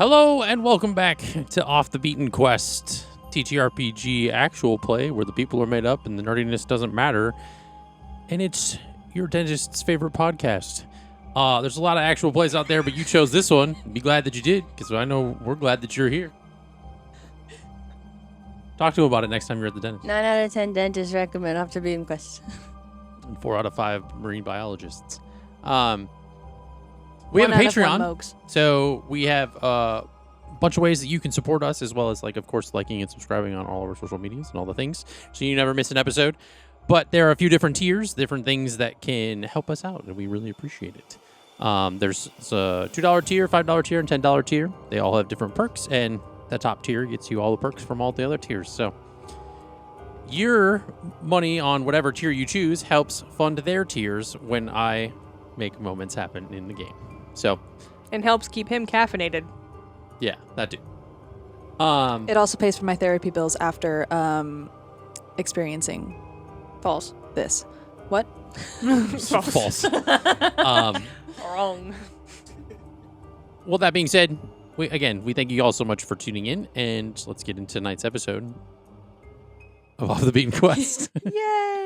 Hello and welcome back to Off the Beaten Quest, TTRPG actual play where the people are made up and the nerdiness doesn't matter. And it's your dentist's favorite podcast. There's a lot of actual plays out there, but you chose this one. Be glad that you did, because I know we're glad that you're here. Talk to him about it next time you're at the dentist. 9 out of 10 dentists recommend Off the Beaten Quest. And 4 out of 5 marine biologists. We have a Patreon, so we have a bunch of ways that you can support us, as well as, of course, liking and subscribing on all of our social medias and all the things, so you never miss an episode. But there are a few different tiers, different things that can help us out, and we really appreciate it. There's a $2 tier, $5 tier, and $10 tier. They all have different perks, and the top tier gets you all the perks from all the other tiers. So your money on whatever tier you choose helps fund their tiers when I make moments happen in the game. So, and helps keep him caffeinated. Yeah, that too. It also pays for my therapy bills after experiencing this. What? False. Wrong. Well, that being said, we thank you all so much for tuning in, and let's get into tonight's episode of Off the Beaten Quest. Yay!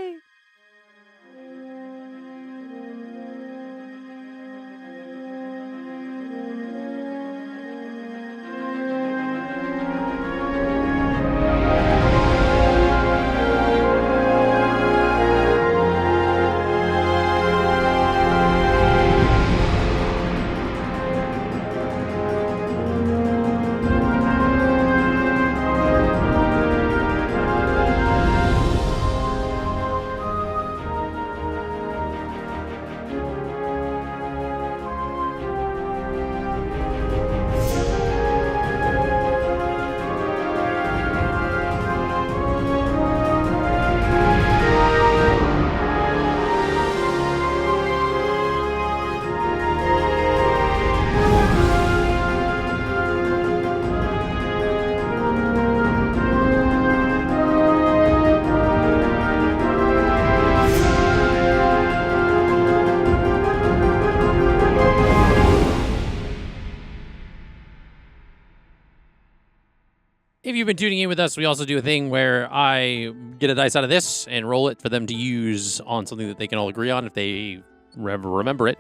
If you've been tuning in with us, we also do a thing where I get a dice out of this and roll it for them to use on something that they can all agree on if they remember it.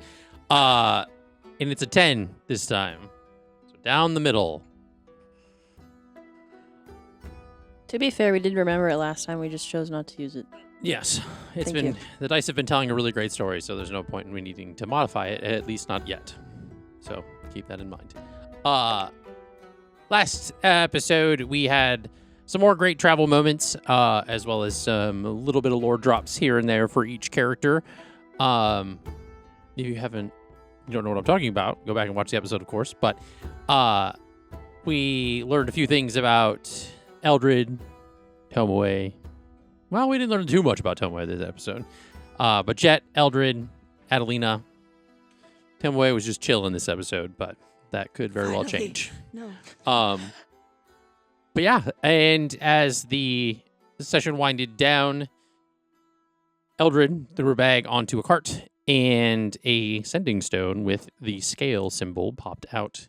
And it's a 10 this time. So down the middle. To be fair, we did remember it last time. We just chose not to use it. Yes. Thank you. The dice have been telling a really great story, so there's no point in me needing to modify it, at least not yet. So keep that in mind. Last episode, we had some more great travel moments, as well as a little bit of lore drops here and there for each character. If you don't know what I'm talking about, go back and watch the episode, of course. But we learned a few things about Eldred, Tomoe. Well, we didn't learn too much about Tomoe this episode. But Jett, Eldred, Adalina. Tomoe was just chill in this episode, but that could very well change. No. But yeah, and as the session winded down, Eldred threw her bag onto a cart, and a sending stone with the scale symbol popped out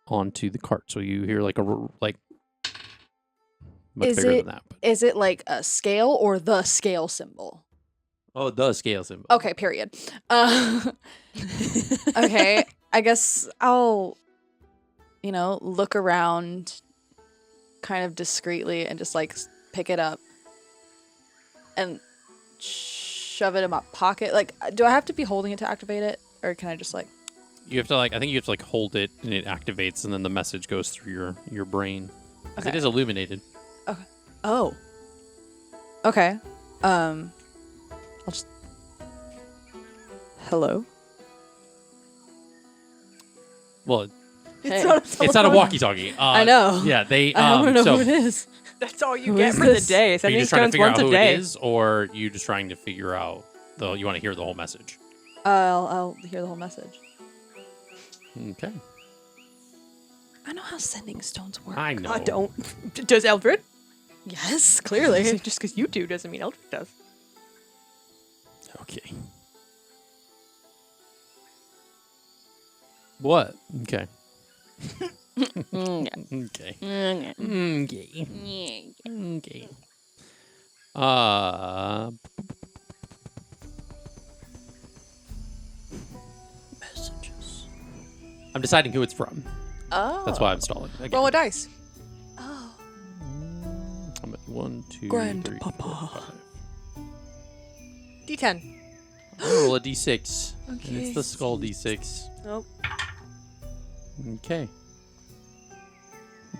onto the cart. So you hear much bigger than that. But. Is it like a scale or the scale symbol? Oh, the scale symbol. Okay, period. Okay, I guess I'll, look around kind of discreetly and just pick it up and shove it in my pocket. Do I have to be holding it to activate it, or can I just You have to I think you have to hold it and it activates, and then the message goes through your brain. Okay. It is illuminated. Okay. Oh. Okay. I'll just. Hello. Well, It's not a walkie-talkie. I know. Yeah, they. I don't know who it is. That's all you Who get is for this? the day. Are you Sending just trying to stones figure out once who a day. it is, or are you just trying to figure out you want to hear the whole message? I'll hear the whole message. Okay. I know how sending stones work. I know. I don't. Does Eldred? Yes, clearly. Just because you do doesn't mean Eldred does. Okay. What? Okay. Okay. Okay. Okay. Okay. Messages. I'm deciding who it's from. Oh. That's why I'm stalling. Again. Roll a dice. Oh. I'm at 1, 2, Grandpapa. 3, 4, 5. D10. I'm gonna roll a d6. And Okay. it's the skull d6. Nope. Okay.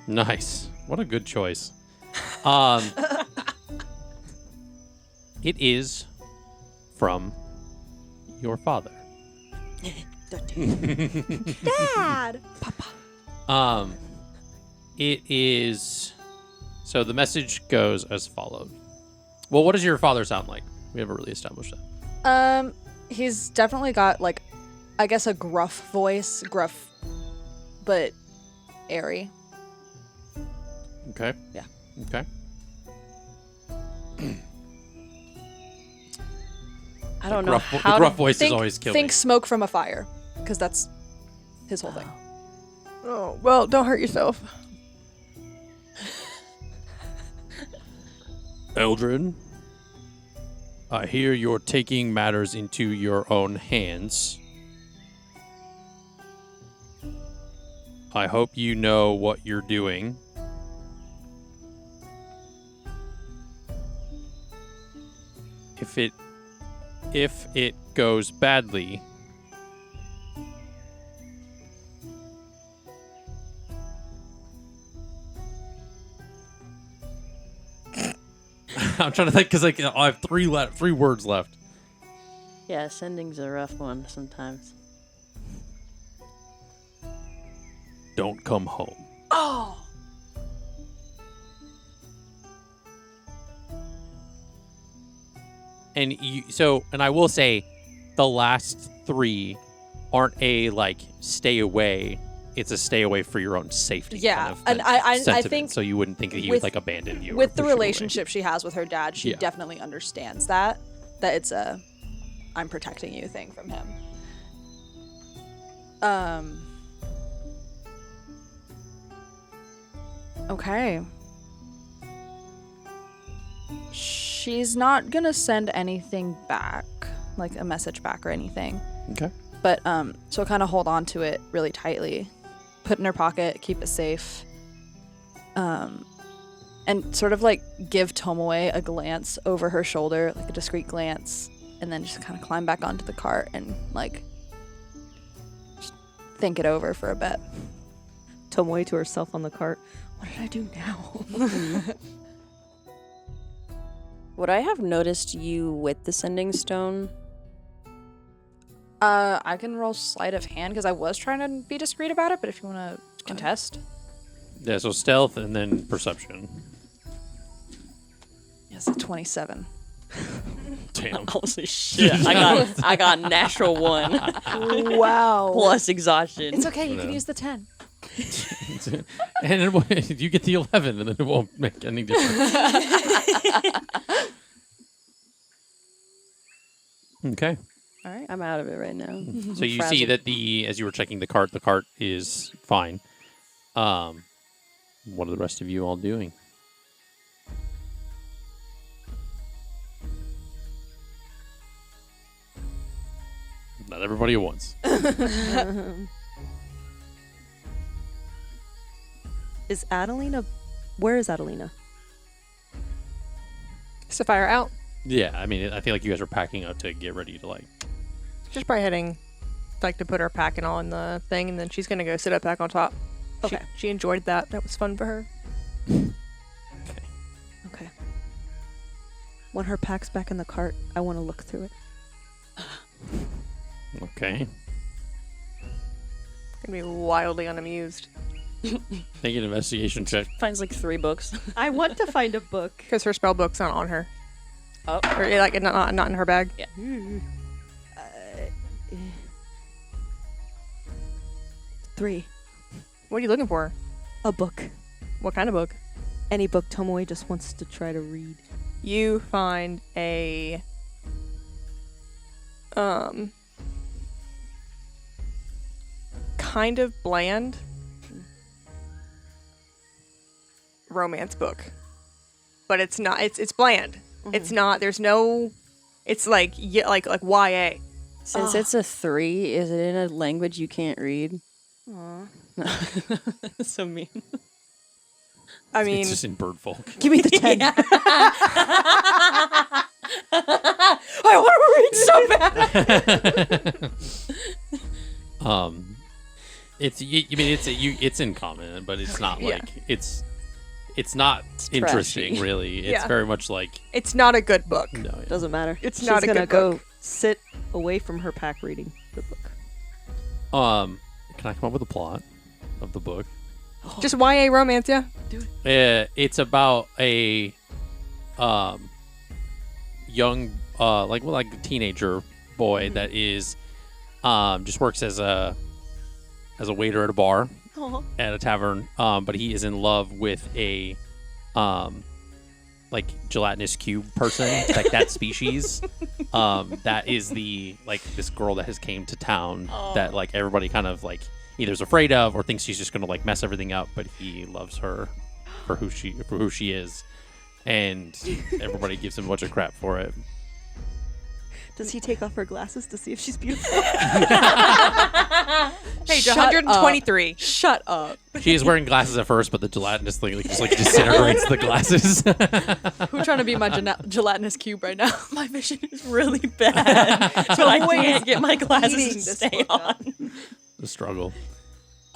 Nice. What a good choice. It is from your father. Dad. It is. So the message goes as follows. Well, what does your father sound like? We haven't really established that. He's definitely got like, I guess a gruff voice, but airy. Okay. Yeah. Okay. I don't know The how gruff to voice Think, is always killing. think smoke from a fire, because that's his whole thing. Oh, well, don't hurt yourself. Eldred, I hear you're taking matters into your own hands. I hope you know what you're doing. If it goes badly, I'm trying to think because I have three words left. Yeah, sending's a rough one sometimes. Don't come home. Oh. And I will say, the last three aren't a like stay away. It's a stay away for your own safety. Yeah, kind of and I sentiment, think so you wouldn't think that he would with- like abandon you. or with the push you away. relationship she has with her dad, she Yeah. definitely understands that it's a I'm protecting you thing from him. Okay. She's not gonna send anything back, like a message back or anything. Okay. But she'll kind of hold on to it really tightly, put it in her pocket, keep it safe, and sort of like give Tomoe a glance over her shoulder, like a discreet glance, and then just kind of climb back onto the cart and like just think it over for a bit. Tomoe to herself on the cart. What did I do now? Would I have noticed you with the sending stone? I can roll sleight of hand because I was trying to be discreet about it, but if you want to contest. Yeah. So stealth and then perception. Yes, a 27. Damn. Holy shit! I got natural 1 Wow. plus exhaustion. It's okay, you No. can use the 10. And you get the 11, and then it won't make any difference. Okay. All right. I'm out of it right now. So you see that as you were checking the cart is fine. What are the rest of you all doing? Not everybody at once. Is Adalina? Where is Adalina? Sapphire out. Yeah, I mean, I feel like you guys are packing up to get ready to like. She's probably heading, like, to put her pack and all in the thing, and then she's gonna go sit up back on top. Okay. She enjoyed that. That was fun for her. Okay. When her pack's back in the cart, I want to look through it. Okay. Gonna be wildly unamused. Make an investigation check. Finds like 3 books. I want to find a book. Because her spell book's not on her. Oh. Or, like, not in her bag. Yeah. 3. What are you looking for? A book. What kind of book? Any book Tomoe just wants to try to read. You find a kind of bland romance book, but it's not. It's bland. It's not. There's no. It's like like YA. Since it's a 3, is it in a language you can't read? So mean. I mean, It's just in bird folk. Give me the 10. I want to read so bad. It's it's in common, but it's not Yeah. like it's not interesting trashy. really. It's Yeah. very much like it's not a good book. no. Yeah. Doesn't matter. It's She's not a gonna good go book. sit away from her pack reading the book. Can I come up with a plot of the book? Just YA romance, yeah. It's about a young like a teenager boy that is just works as a waiter at a bar at a tavern, but he is in love with a like gelatinous cube person, like that species. That is the like this girl that has came to town that like everybody kind of like either is afraid of or thinks she's just gonna like mess everything up, but he loves her for who she is, and everybody gives him a bunch of crap for it. Does he take off her glasses to see if she's beautiful? Page Shut 123. Shut up. She is wearing glasses at first, but the gelatinous thing like, just like disintegrates the glasses. Who's trying to be my gelatinous cube right now? My vision is really bad, so I can't get my Eating glasses to this stay book up. on. The struggle.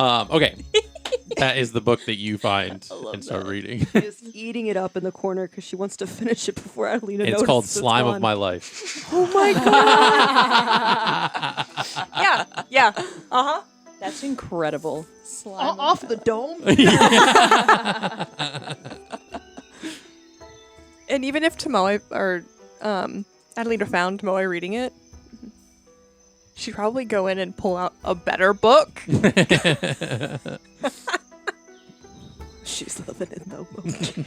Okay, that is the book that you find love and start that. reading. She's eating it up in the corner because she wants to finish it before Adalina notices. It's called it's Slime of gone. My Life. Oh my god! Yeah. Uh-huh. That's incredible. Slime. Off the dome? And even if Tomoe or Adalina found Tomoe reading it, she'd probably go in and pull out a better book. She's living in the moment.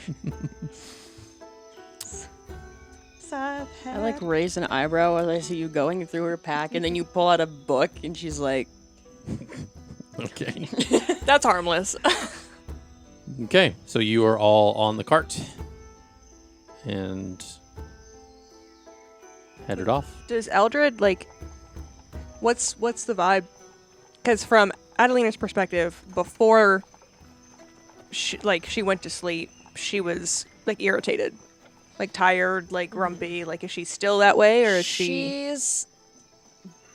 I like raise an eyebrow as I see you going through her pack, and then you pull out a book, and she's like, Okay. That's harmless. Okay, so you are all on the cart and headed off. Does Eldred like? What's the vibe? Because from Adalina's perspective, before she went to sleep, she was like irritated, like tired, like grumpy. Like, is she still that way, or is she? she's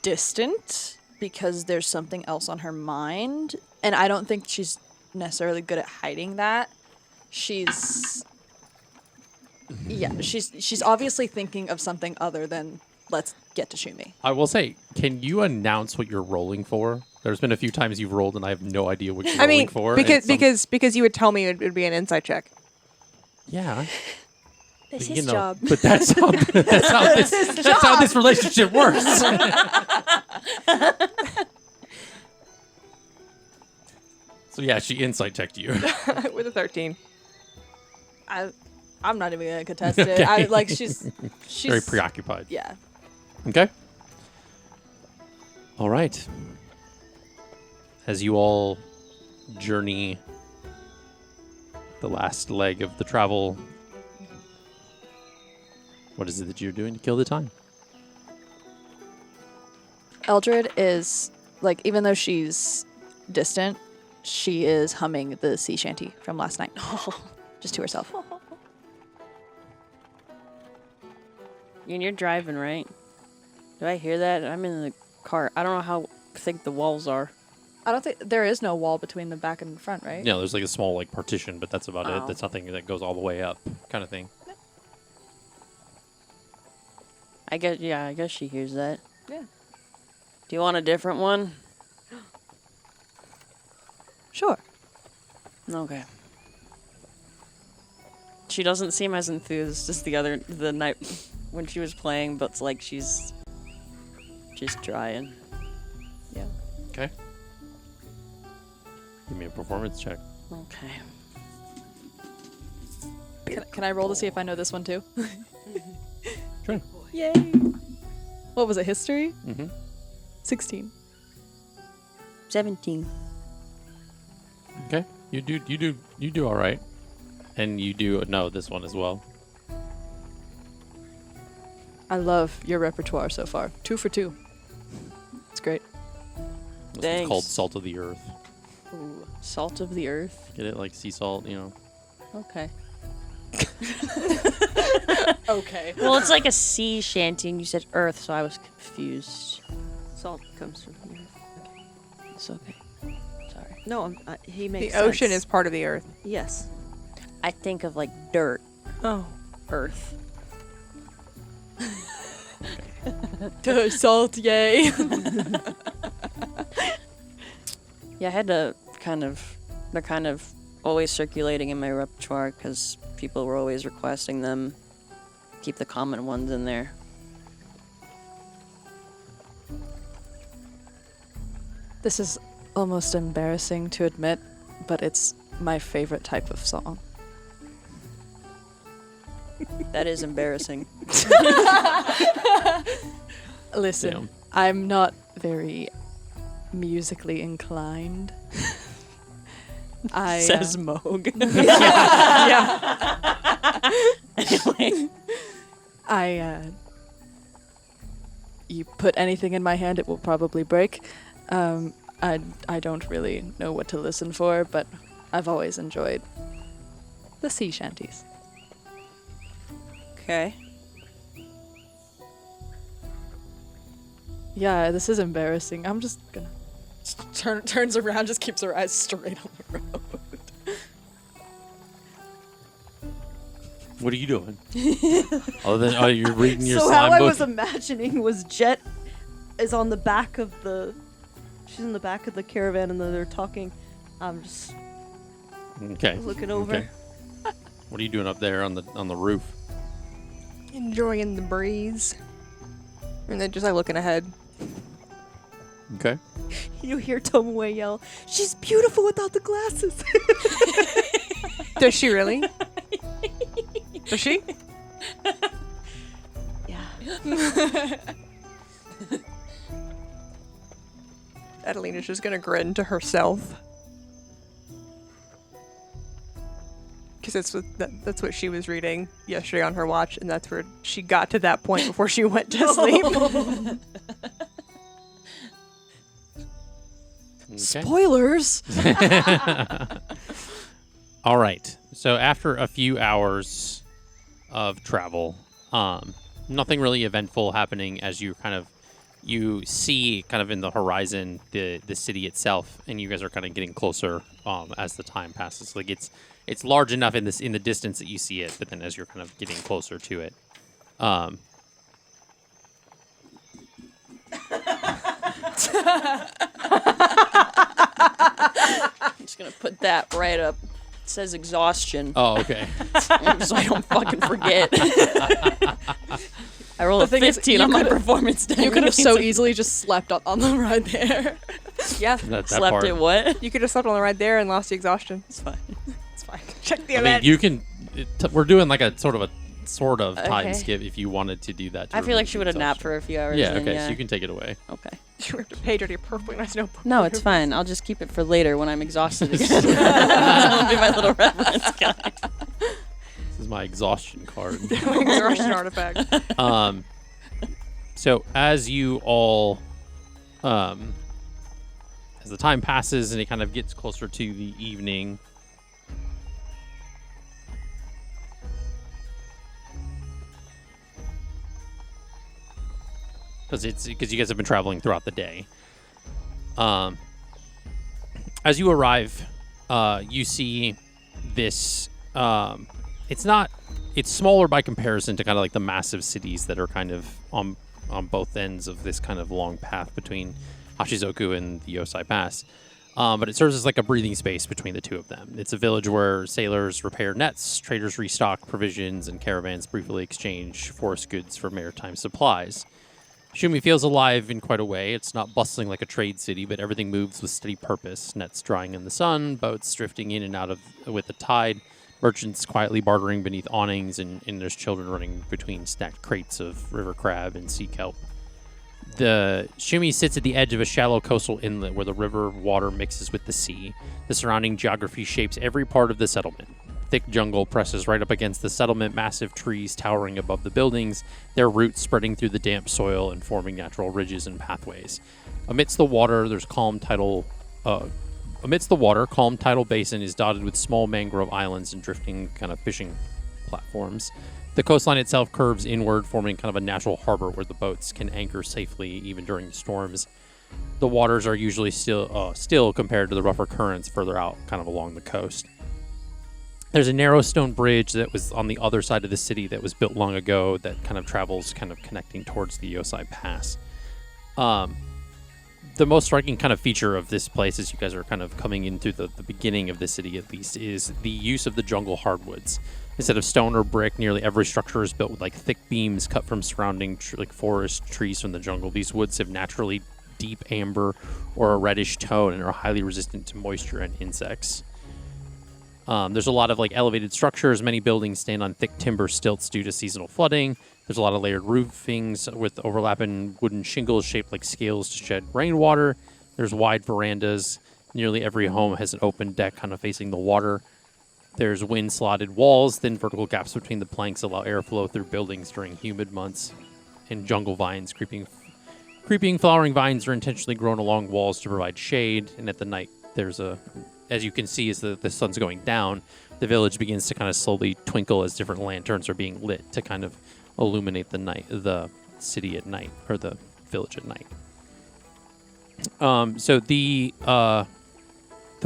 distant because there's something else on her mind, and I don't think she's necessarily good at hiding that. She's she's obviously thinking of something other than let's get to Shumi. I will say, can you announce what you're rolling for? There's been a few times you've rolled and I have no idea what you're I rolling mean, for. and some- because you would tell me it would be an insight check. yeah. It's you his know, job. But that's how this relationship works. So yeah, she insight checked you. With a 13. I'm not even gonna contest it. Okay. I like she's Very preoccupied. Yeah. Okay. All right. As you all journey the last leg of the travel, what is it that you're doing to kill the time? Eldred is like, even though she's distant, she is humming the sea shanty from last night, just to herself. You're driving, right? Do I hear that? I'm in the car. I don't know how thick the walls are. I don't think there is no wall between the back and the front, right? No, there's like a small like partition, but that's about it. Oh. That's nothing that goes all the way up, kind of thing. I guess she hears that. Yeah. Do you want a different one? Sure. Okay. She doesn't seem as enthused as the night when she was playing, but it's like she's just trying. Yeah. Okay. Give me a performance check. Okay. Can I roll to see if I know this one too? Sure. Yay! What was it? History? Mm-hmm. 16. 17. Okay. You do all right. And you do know this one as well. I love your repertoire so far. 2 for 2. It's great. This Thanks. one's called Salt of the Earth. Ooh, salt of the earth. Get it? Like sea salt, you know. Okay. Okay. Well, it's like a sea shanty, and you said earth, so I was confused. Salt comes from the earth. It's okay. Sorry. No, he makes The ocean sense. is part of the earth. Yes. I think of like dirt, Oh. earth. Salt, yay. Yeah, I had to they're kind of always circulating in my repertoire because people were always requesting them. Keep the common ones in there. This is almost embarrassing to admit, but it's my favorite type of song. That is embarrassing. Listen, Damn. I'm not very musically inclined. I Says Moog. Anyway. You put anything in my hand, it will probably break. I don't really know what to listen for, but I've always enjoyed the sea shanties. Okay. Yeah, this is embarrassing. I'm just gonna turns around, just keeps her eyes straight on the road. What are you doing? Other than you're reading your So slime how I book. was imagining was Jett is on the back of the. She's in the back of the caravan and they're talking. I'm just Okay. looking over. Okay. What are you doing up there on the roof? Enjoying the breeze. And then just like looking ahead. Okay. You hear Tomoe yell, "She's beautiful without the glasses." Does she really? Does she? Yeah. Adalina's just gonna grin to herself. Because that's what she was reading yesterday on her watch, and that's where she got to that point before she went to sleep. Okay. Spoilers! All right. So after a few hours of travel, nothing really eventful happening as you see kind of in the horizon the city itself, and you guys are kind of getting closer as the time passes. Like it's large enough in the distance that you see it, but then as you're kind of getting closer to it, I'm just gonna put that right up. It says exhaustion. oh, okay. So I don't fucking forget. I rolled a thing is, 15 you on my could've- performance die. You could have so It's like, easily just slept on them right there. Yeah. That slept part. it what? You could have slept on the ride there and lost the exhaustion. It's fine. It's fine. Check the I mean, event. you can. We're doing like a sort of time Okay. skip if you wanted to do that. To I feel like remove she would have exhaustion. napped for a few hours. Yeah. then, Okay. yeah. So you can take it away. Okay. You have to page out your perfectly nice notebook. No, it's fine. I'll just keep it for later when I'm exhausted again. That'll be my little reference guide. This is my exhaustion card. Exhaustion artifact. So as you all, as the time passes and it kind of gets closer to the evening, because you guys have been traveling throughout the day. As you arrive, you see this. It's smaller by comparison to kind of like the massive cities that are kind of on both ends of this kind of long path between Hashizoku and the Yosai Pass. But it serves as like a breathing space between the two of them. It's a village where sailors repair nets, traders restock provisions, and caravans briefly exchange forest goods for maritime supplies. Shumi feels alive in quite a way. It's not bustling like a trade city, but everything moves with steady purpose. Nets drying in the sun, boats drifting in and out with the tide, merchants quietly bartering beneath awnings, and there's children running between stacked crates of river crab and sea kelp. The Shumi sits at the edge of a shallow coastal inlet where the river water mixes with the sea. The surrounding geography shapes every part of the settlement. thick jungle presses right up against the settlement, massive trees towering above the buildings, their roots spreading through the damp soil and forming natural ridges and pathways. Amidst the water, calm tidal basin is dotted with small mangrove islands and drifting kind of fishing platforms. The coastline itself curves inward, forming kind of a natural harbor where the boats can anchor safely even during storms. The waters are usually still compared to the rougher currents further out, kind of along the coast. There's a narrow stone bridge that was on the other side of the city that was built long ago that kind of travels, kind of connecting towards the Yosai Pass. The most striking kind of feature of this place, as you guys are kind of coming into the beginning of the city at least, is the use of the jungle hardwoods. Instead of stone or brick, nearly every structure is built with like thick beams cut from surrounding forest trees from the jungle. These woods have naturally deep amber or a reddish tone and are highly resistant to moisture and insects. There's a lot of like elevated structures. Many buildings stand on thick timber stilts due to seasonal flooding. There's a lot of layered roofings with overlapping wooden shingles shaped like scales to shed rainwater. There's wide verandas. Nearly every home has an open deck kind of facing the water. There's wind-slotted walls. Thin vertical gaps between the planks allow airflow through buildings during humid months. And jungle vines, creeping flowering vines are intentionally grown along walls to provide shade. And at the night, there's as you can see, as the sun's going down, the village begins to kind of slowly twinkle as different lanterns are being lit to kind of illuminate the city at night, or the village at night. So the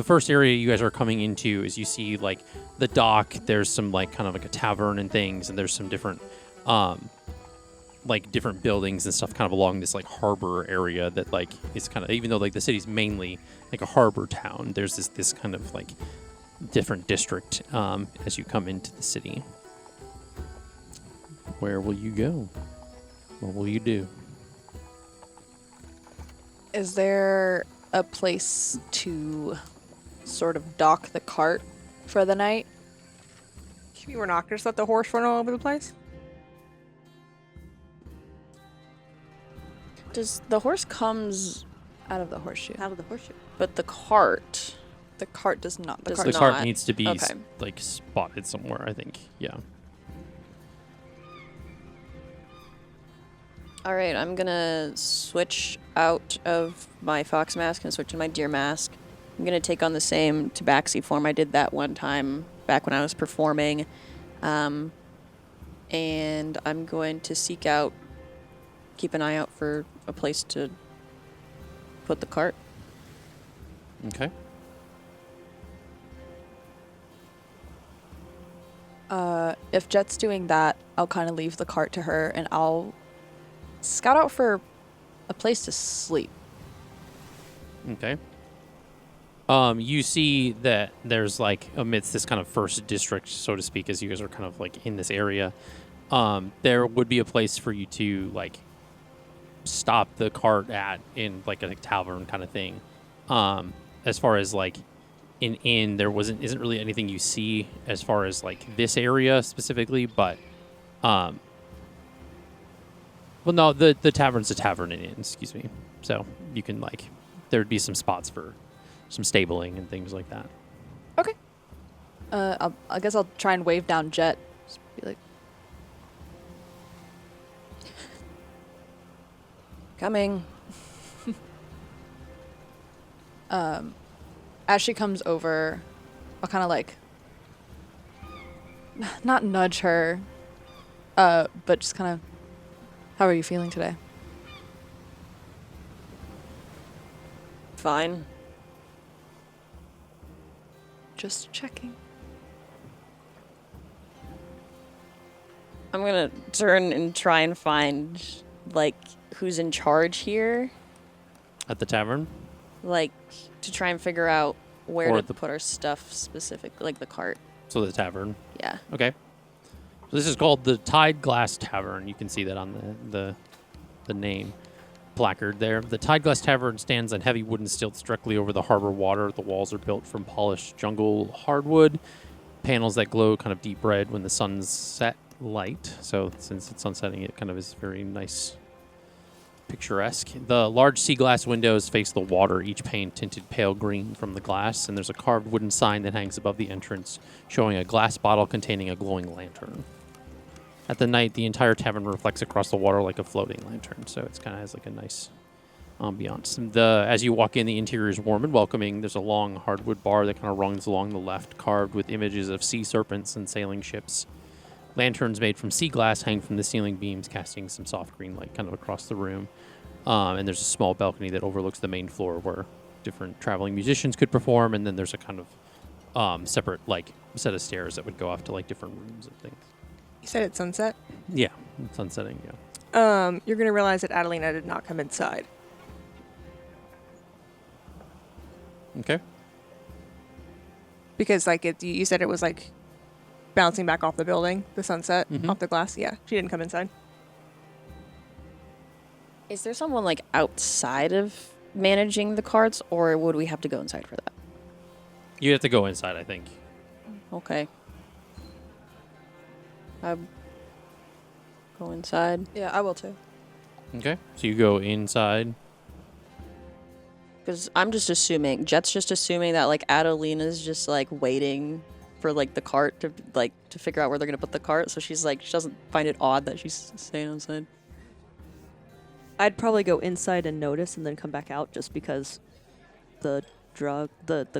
first area you guys are coming into is you see like the dock. There's some like kind of like a tavern and things, and there's some different like different buildings and stuff kind of along this like harbor area that like is kind of, even though like the city's mainly like a harbor town, there's this kind of like different district as you come into the city. Where will you go? What will you do? Is there a place to sort of dock the cart for the night? Should we're not just let the horse run all over the place? Does the horse comes Out of the horseshoe. Out of the horseshoe. but the cart The cart does not. The Does cart The cart not. needs to be Okay. like spotted somewhere, I think. Yeah. All right, I'm gonna switch out of my fox mask and switch to my deer mask. I'm gonna take on the same tabaxi form I did that one time back when I was performing, and I'm going to keep an eye out for a place to put the cart. Okay. If Jett's doing that, I'll kind of leave the cart to her, and I'll scout out for a place to sleep. Okay. You see that there's like amidst this kind of first district, so to speak, as you guys are kind of like in this area, there would be a place for you to like stop the cart at in like a tavern kind of thing. As far as like an inn, there isn't really anything you see as far as like this area specifically, but well, no, the tavern's a tavern and inn, excuse me. So you can like, there'd be some spots for some stabling and things like that. Okay. I guess I'll try and wave down Jett. Just be like, Coming. as she comes over, I'll kind of like, not nudge her, but just kind of, how are you feeling today? Fine. Just checking. I'm gonna turn and try and find like who's in charge here, At the tavern? like to try and figure out where Or to the- put our stuff specifically, like the cart. So the tavern. Yeah. Okay. So this is called the Tide Glass Tavern. You can see that on the name placard there. The Tide Glass Tavern stands on heavy wooden stilts directly over the harbor water. The walls are built from polished jungle hardwood, panels that glow kind of deep red when the sun's set light. So since it's sunsetting, it kind of is very nice picturesque. The large sea glass windows face the water, each pane tinted pale green from the glass, and there's a carved wooden sign that hangs above the entrance showing a glass bottle containing a glowing lantern. At the night, the entire tavern reflects across the water like a floating lantern, so it's kind of has like a nice ambiance. As you walk in, the interior is warm and welcoming. There's a long hardwood bar that kind of runs along the left, carved with images of sea serpents and sailing ships. Lanterns made from sea glass hang from the ceiling beams, casting some soft green light kind of across the room. And there's a small balcony that overlooks the main floor where different traveling musicians could perform, and then there's a kind of separate like set of stairs that would go off to like different rooms and things. You said it's sunset? Yeah, sunsetting, yeah. You're going to realize that Adalina did not come inside. Okay. Because, like, you said it was, like, bouncing back off the building, the sunset, Mhm. off the glass. Yeah, she didn't come inside. Is there someone like outside of managing the carts, or would we have to go inside for that? You have to go inside, I think. Okay. I go inside Yeah, I will too. Okay. So you go inside. because I'm just assuming Jet's just assuming that like Adalina's just like waiting for like the cart to figure out where they're gonna put the cart. So she's like she doesn't find it odd that she's staying outside. I'd probably go inside and notice and then come back out just because the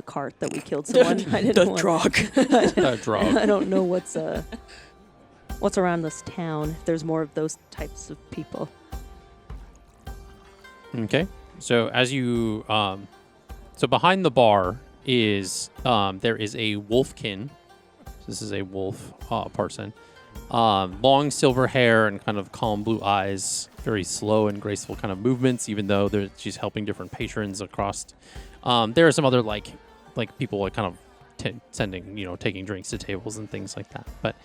cart that we killed someone. I didn't want- Drog. I don't know what's around this town. If there's more of those types of people. Okay. So as you, so behind the bar is, there is a wolfkin. This is a wolf person. Long silver hair and kind of calm blue eyes. Very slow and graceful kind of movements, even though she's helping different patrons across. There are some other like people like kind of sending, taking drinks to tables and things like that. But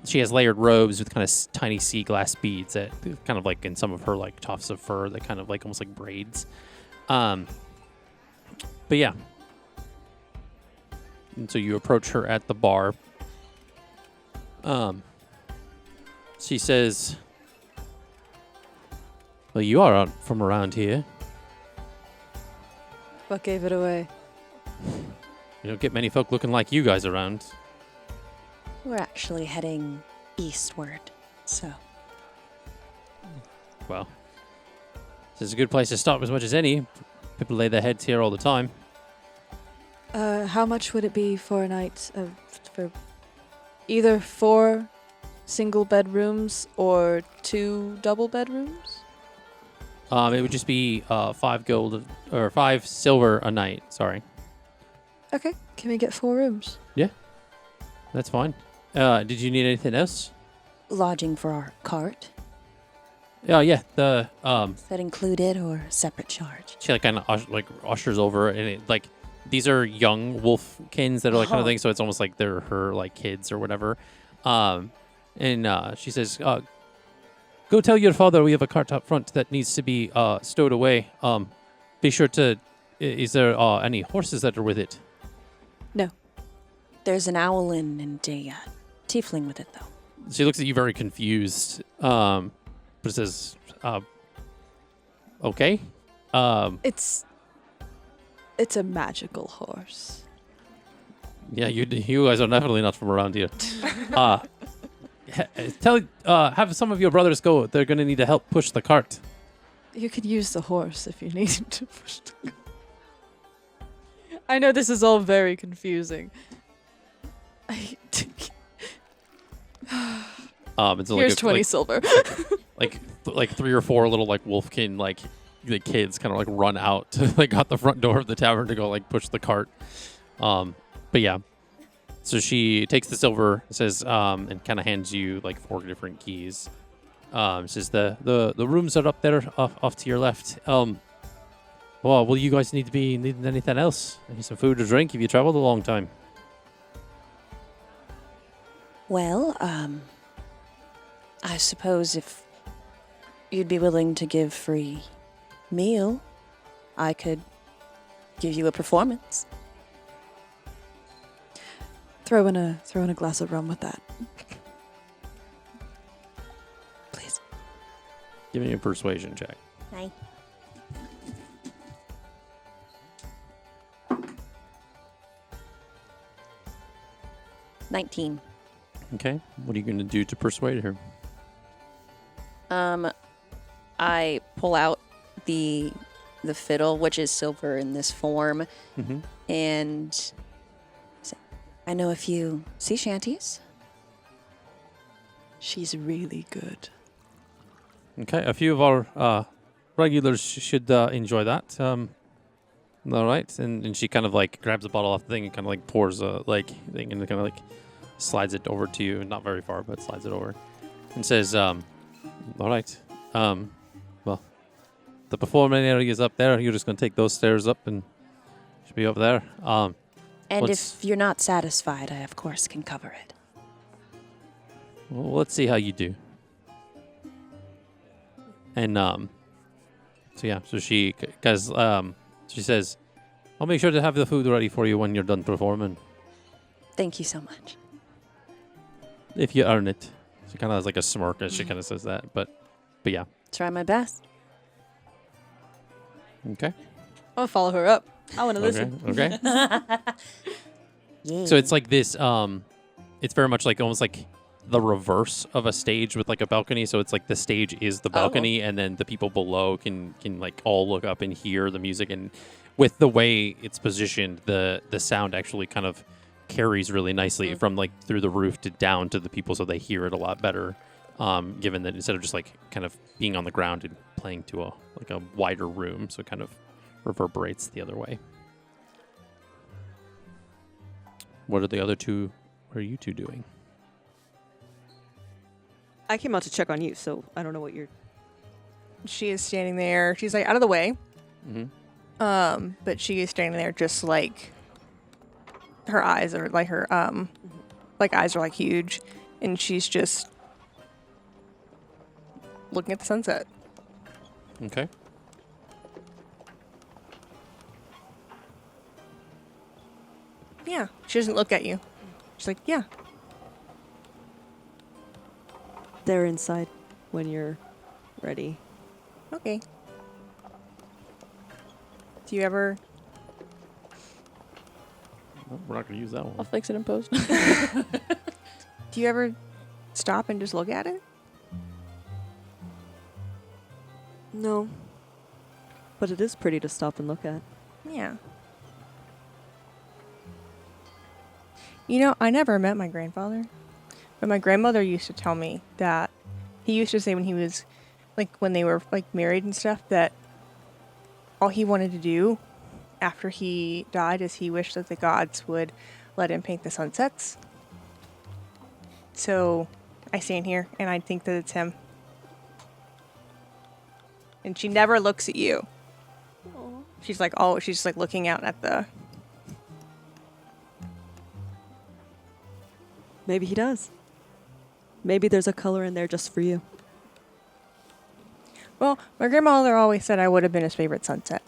she has layered robes with kind of tiny sea glass beads that kind of like in some of her like tufts of fur that kind of like almost like braids. But yeah. And so you approach her at the bar. She says, "Well, you are from around here. What gave it away? You don't get many folk looking like you guys around." We're actually heading eastward, so Well, this is a good place to stop as much as any. People lay their heads here all the time. How much would it be for a night for either 4 single bedrooms or 2 double bedrooms? It would just be 5 gold or 5 silver a night. Sorry, Okay, can we get 4 rooms? that's fine. Did you need anything else? lodging for our cart. Yeah. The Is that included or separate charge? she like kind of ushers over, and it, like these are young wolfkins that are like kind of thing, so it's almost like they're her like kids or whatever. And she says, "Go tell your father we have a cart up front that needs to be stowed away. Be sure to. Is there any horses that are with it?" There's an owlin and a tiefling with it, though. She looks at you very confused, but says, "Okay." It's a magical horse. Yeah, you guys are definitely not from around here. Have some of your brothers go. They're going to need to help push the cart. You could use the horse if you needed to push the cart. I know this is all very confusing. And so Here's like 20 silver. like 3 or 4 little like wolfkin like the kids kind of like run out to like out the front door of the tavern to go like push the cart. But yeah, so she takes the silver, says, and kind of hands you like 4 different keys. Says the rooms are up there off to your left. Well, will you guys need to be needing anything else? Maybe some food or drink if you traveled a long time. Well, I suppose if you'd be willing to give free meal, I could give you a performance. Throw in a glass of rum with that. Please. Give me a persuasion check. Hi. $19. Okay. What are you going to do to persuade her? I pull out the fiddle, which is silver in this form, Mm-hmm. and say, I know a few sea shanties. She's really good. Okay. A few of our regulars should enjoy that. All right. And she kind of like grabs a bottle off the thing and kind of like pours a like thing and kind of like slides it over to you. Not very far, but slides it over and says, all right. Well, the performing area is up there. You're just going to take those stairs up and should be over there. And What's- if you're not satisfied, I of course can cover it. Well, let's see how you do. And so yeah, so she she says, "I'll make sure to have the food ready for you when you're done performing, Thank you so much. if you earn it." She kind of has like a smirk as she kind of says that, but yeah, Try my best. okay, I'm gonna follow her up. I want to listen. okay. Yeah. So it's like this. It's very much like almost like the reverse of a stage with like a balcony. So it's like the stage is the balcony, and then the people below can like all look up and hear the music. And with the way it's positioned, the sound actually kind of carries really nicely from like through the roof to down to the people, so they hear it a lot better. Given that instead of just like kind of being on the ground and playing to a wider room, so it kind of reverberates the other way. What are the other two? What are you two doing? I came out to check on you, so I don't know what you're. She is standing there. She's like out of the way. Mm-hmm. But she is standing there just like her eyes are like her like eyes are like huge, and she's just looking at the sunset. Okay. Yeah. She doesn't look at you. She's like, yeah. They're inside when you're ready. Okay. Do you ever Well, we're not going to use that I'll one. fix it in post. stop and just look at it? No. But it is pretty to stop and look at. Yeah. You know, I never met my grandfather, but my grandmother used to tell me that he used to say when he was, like, when they were, like, married and stuff, that all he wanted to do after he died is he wished that the gods would let him paint the sunsets. So I stand here and I think that it's him. And she never looks at you. She's like, oh, she's just like looking out at the. Maybe he does. Maybe there's a color in there just for you. Well, my grandmother always said I would have been his favorite sunset.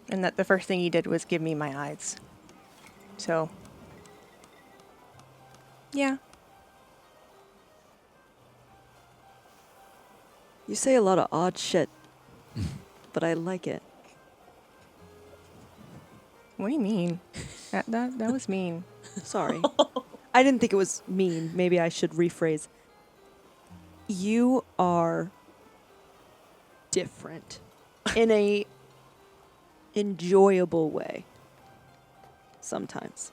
And that the first thing he did was give me my eyes. So, yeah. You say a lot of odd shit, but I like it. What do you mean? That was mean. Sorry. I didn't think it was mean. Maybe I should rephrase. You are different in a enjoyable way. Sometimes.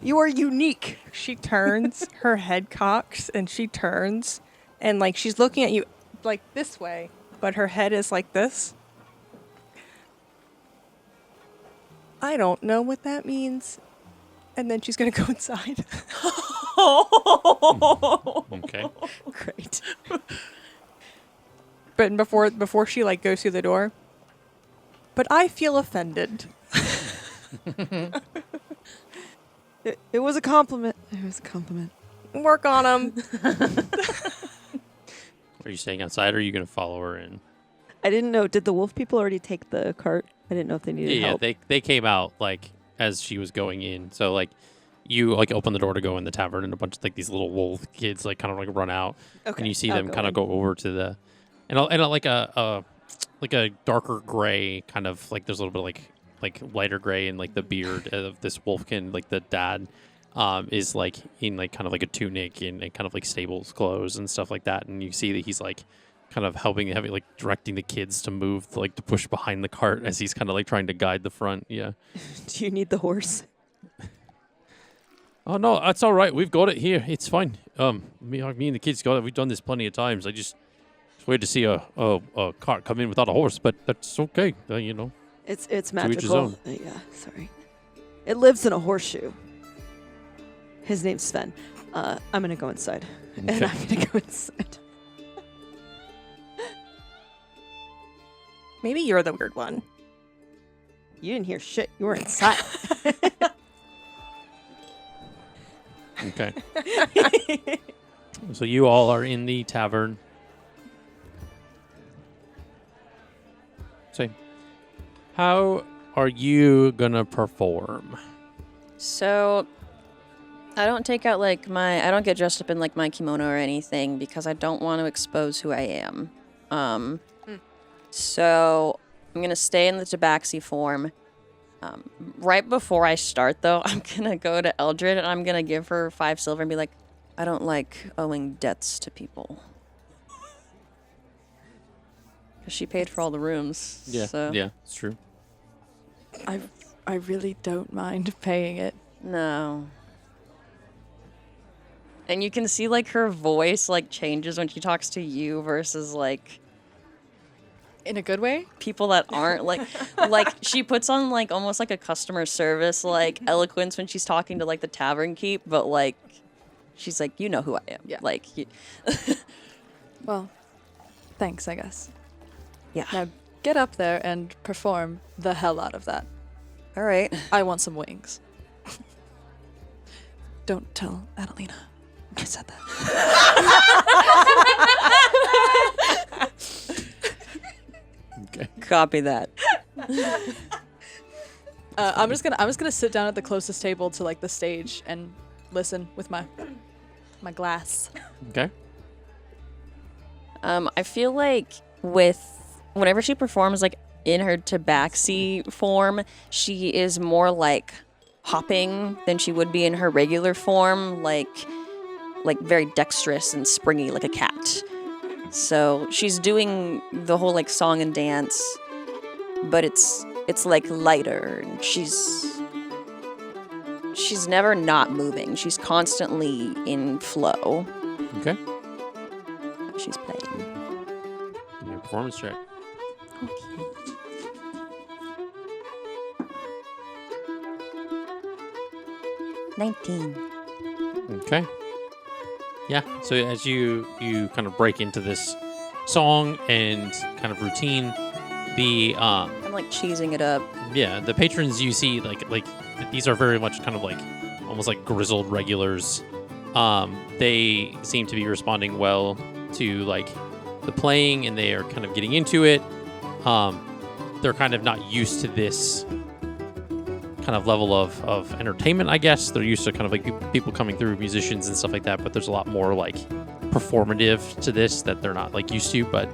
You are unique. She turns, her head cocks, and she turns, and like she's looking at you like this way, but her head is like this. I don't know what that means. And then she's gonna go inside. Okay. Great. But before she like goes through the door. But I feel offended. It was a compliment. It was a compliment. Work on them. Are you staying outside or are you going to follow her in? I didn't know. Did the wolf people already take the cart? I didn't know if they needed Yeah, help. they came out like as she was going in. So like you like open the door to go in the tavern, and a bunch of like these little wolf kids like kind of like run out, and you see them kind of go over to the, and like a darker gray kind of like there's a little bit like lighter gray and like the beard of this wolfkin, like the dad. Is like in like kind of like a tunic and kind of like stables clothes and stuff like that, and you see that he's like kind of having like directing the kids to move, like to push behind the cart as he's kind of like trying to guide the front. Yeah. Do you need the horse? Oh no, that's all right. We've got it here. It's fine. Me and the kids got it. We've done this plenty of times. I just weird to see a cart come in without a horse, but that's okay. You know. It's each his magical. own. Yeah, sorry. It lives in a horseshoe. His name's Sven. I'm gonna go inside. And Okay. I'm gonna go inside. Maybe you're the weird one. You didn't hear shit. You were inside. Okay. So you all are in the tavern. So, how are you gonna perform? So, I don't take out like I don't get dressed up in like my kimono or anything because I don't want to expose who I am. So I'm gonna stay in the tabaxi form. Right before I start though, I'm gonna go to Eldred and I'm gonna give her 5 silver and be like, I don't like owing debts to people. Cause she paid for all the rooms. Yeah, So. yeah, it's true. I really don't mind paying it. No. And you can see like her voice like changes when she talks to you versus like In a good way? people that aren't like she puts on like almost like a customer service like eloquence when she's talking to like the tavern keep, but like she's like, you know who I am. Yeah. Like Well, thanks, I guess. yeah. Now get up there and perform the hell out of that. All right. I want some wings. Don't tell Adalina I said that. Okay. Copy that. I'm just gonna sit down at the closest table to like the stage and listen with my glass. Okay. I feel like whenever she performs like in her tabaxi form, she is more like hopping than she would be in her regular form, like very dexterous and springy like a cat. So she's doing the whole like song and dance, but it's like lighter, and she's never not moving. She's constantly in flow. Okay. She's playing. Give me a performance check. Okay. Okay. Yeah. So as you kind of break into this song and kind of routine, the I'm like cheesing it up. yeah, the patrons you see like these are very much kind of like almost like grizzled regulars. They seem to be responding well to like the playing, and they are kind of getting into it. They're kind of not used to this kind of level of entertainment, I guess. They're used to kind of like people coming through, musicians and stuff like that, but there's a lot more like performative to this that they're not like used to, but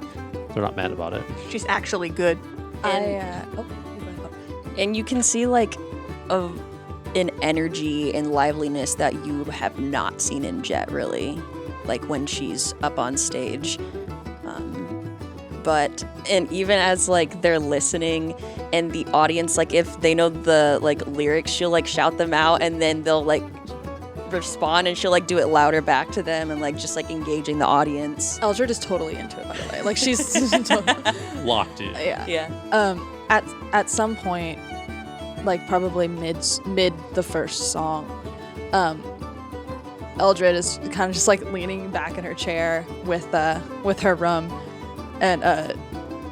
they're not mad about it. She's actually good. And you can see like an energy and liveliness that you have not seen in Jett, really, like when she's up on stage. And even as like they're listening and the audience, like if they know the like lyrics, she'll like shout them out, and then they'll like respond, and she'll like do it louder back to them, and like just like engaging the audience. Eldred is totally into it, by the way. Like she's Locked in. yeah. Yeah. At some point, like probably mid the first song, Eldred is kind of just like leaning back in her chair with her rum, and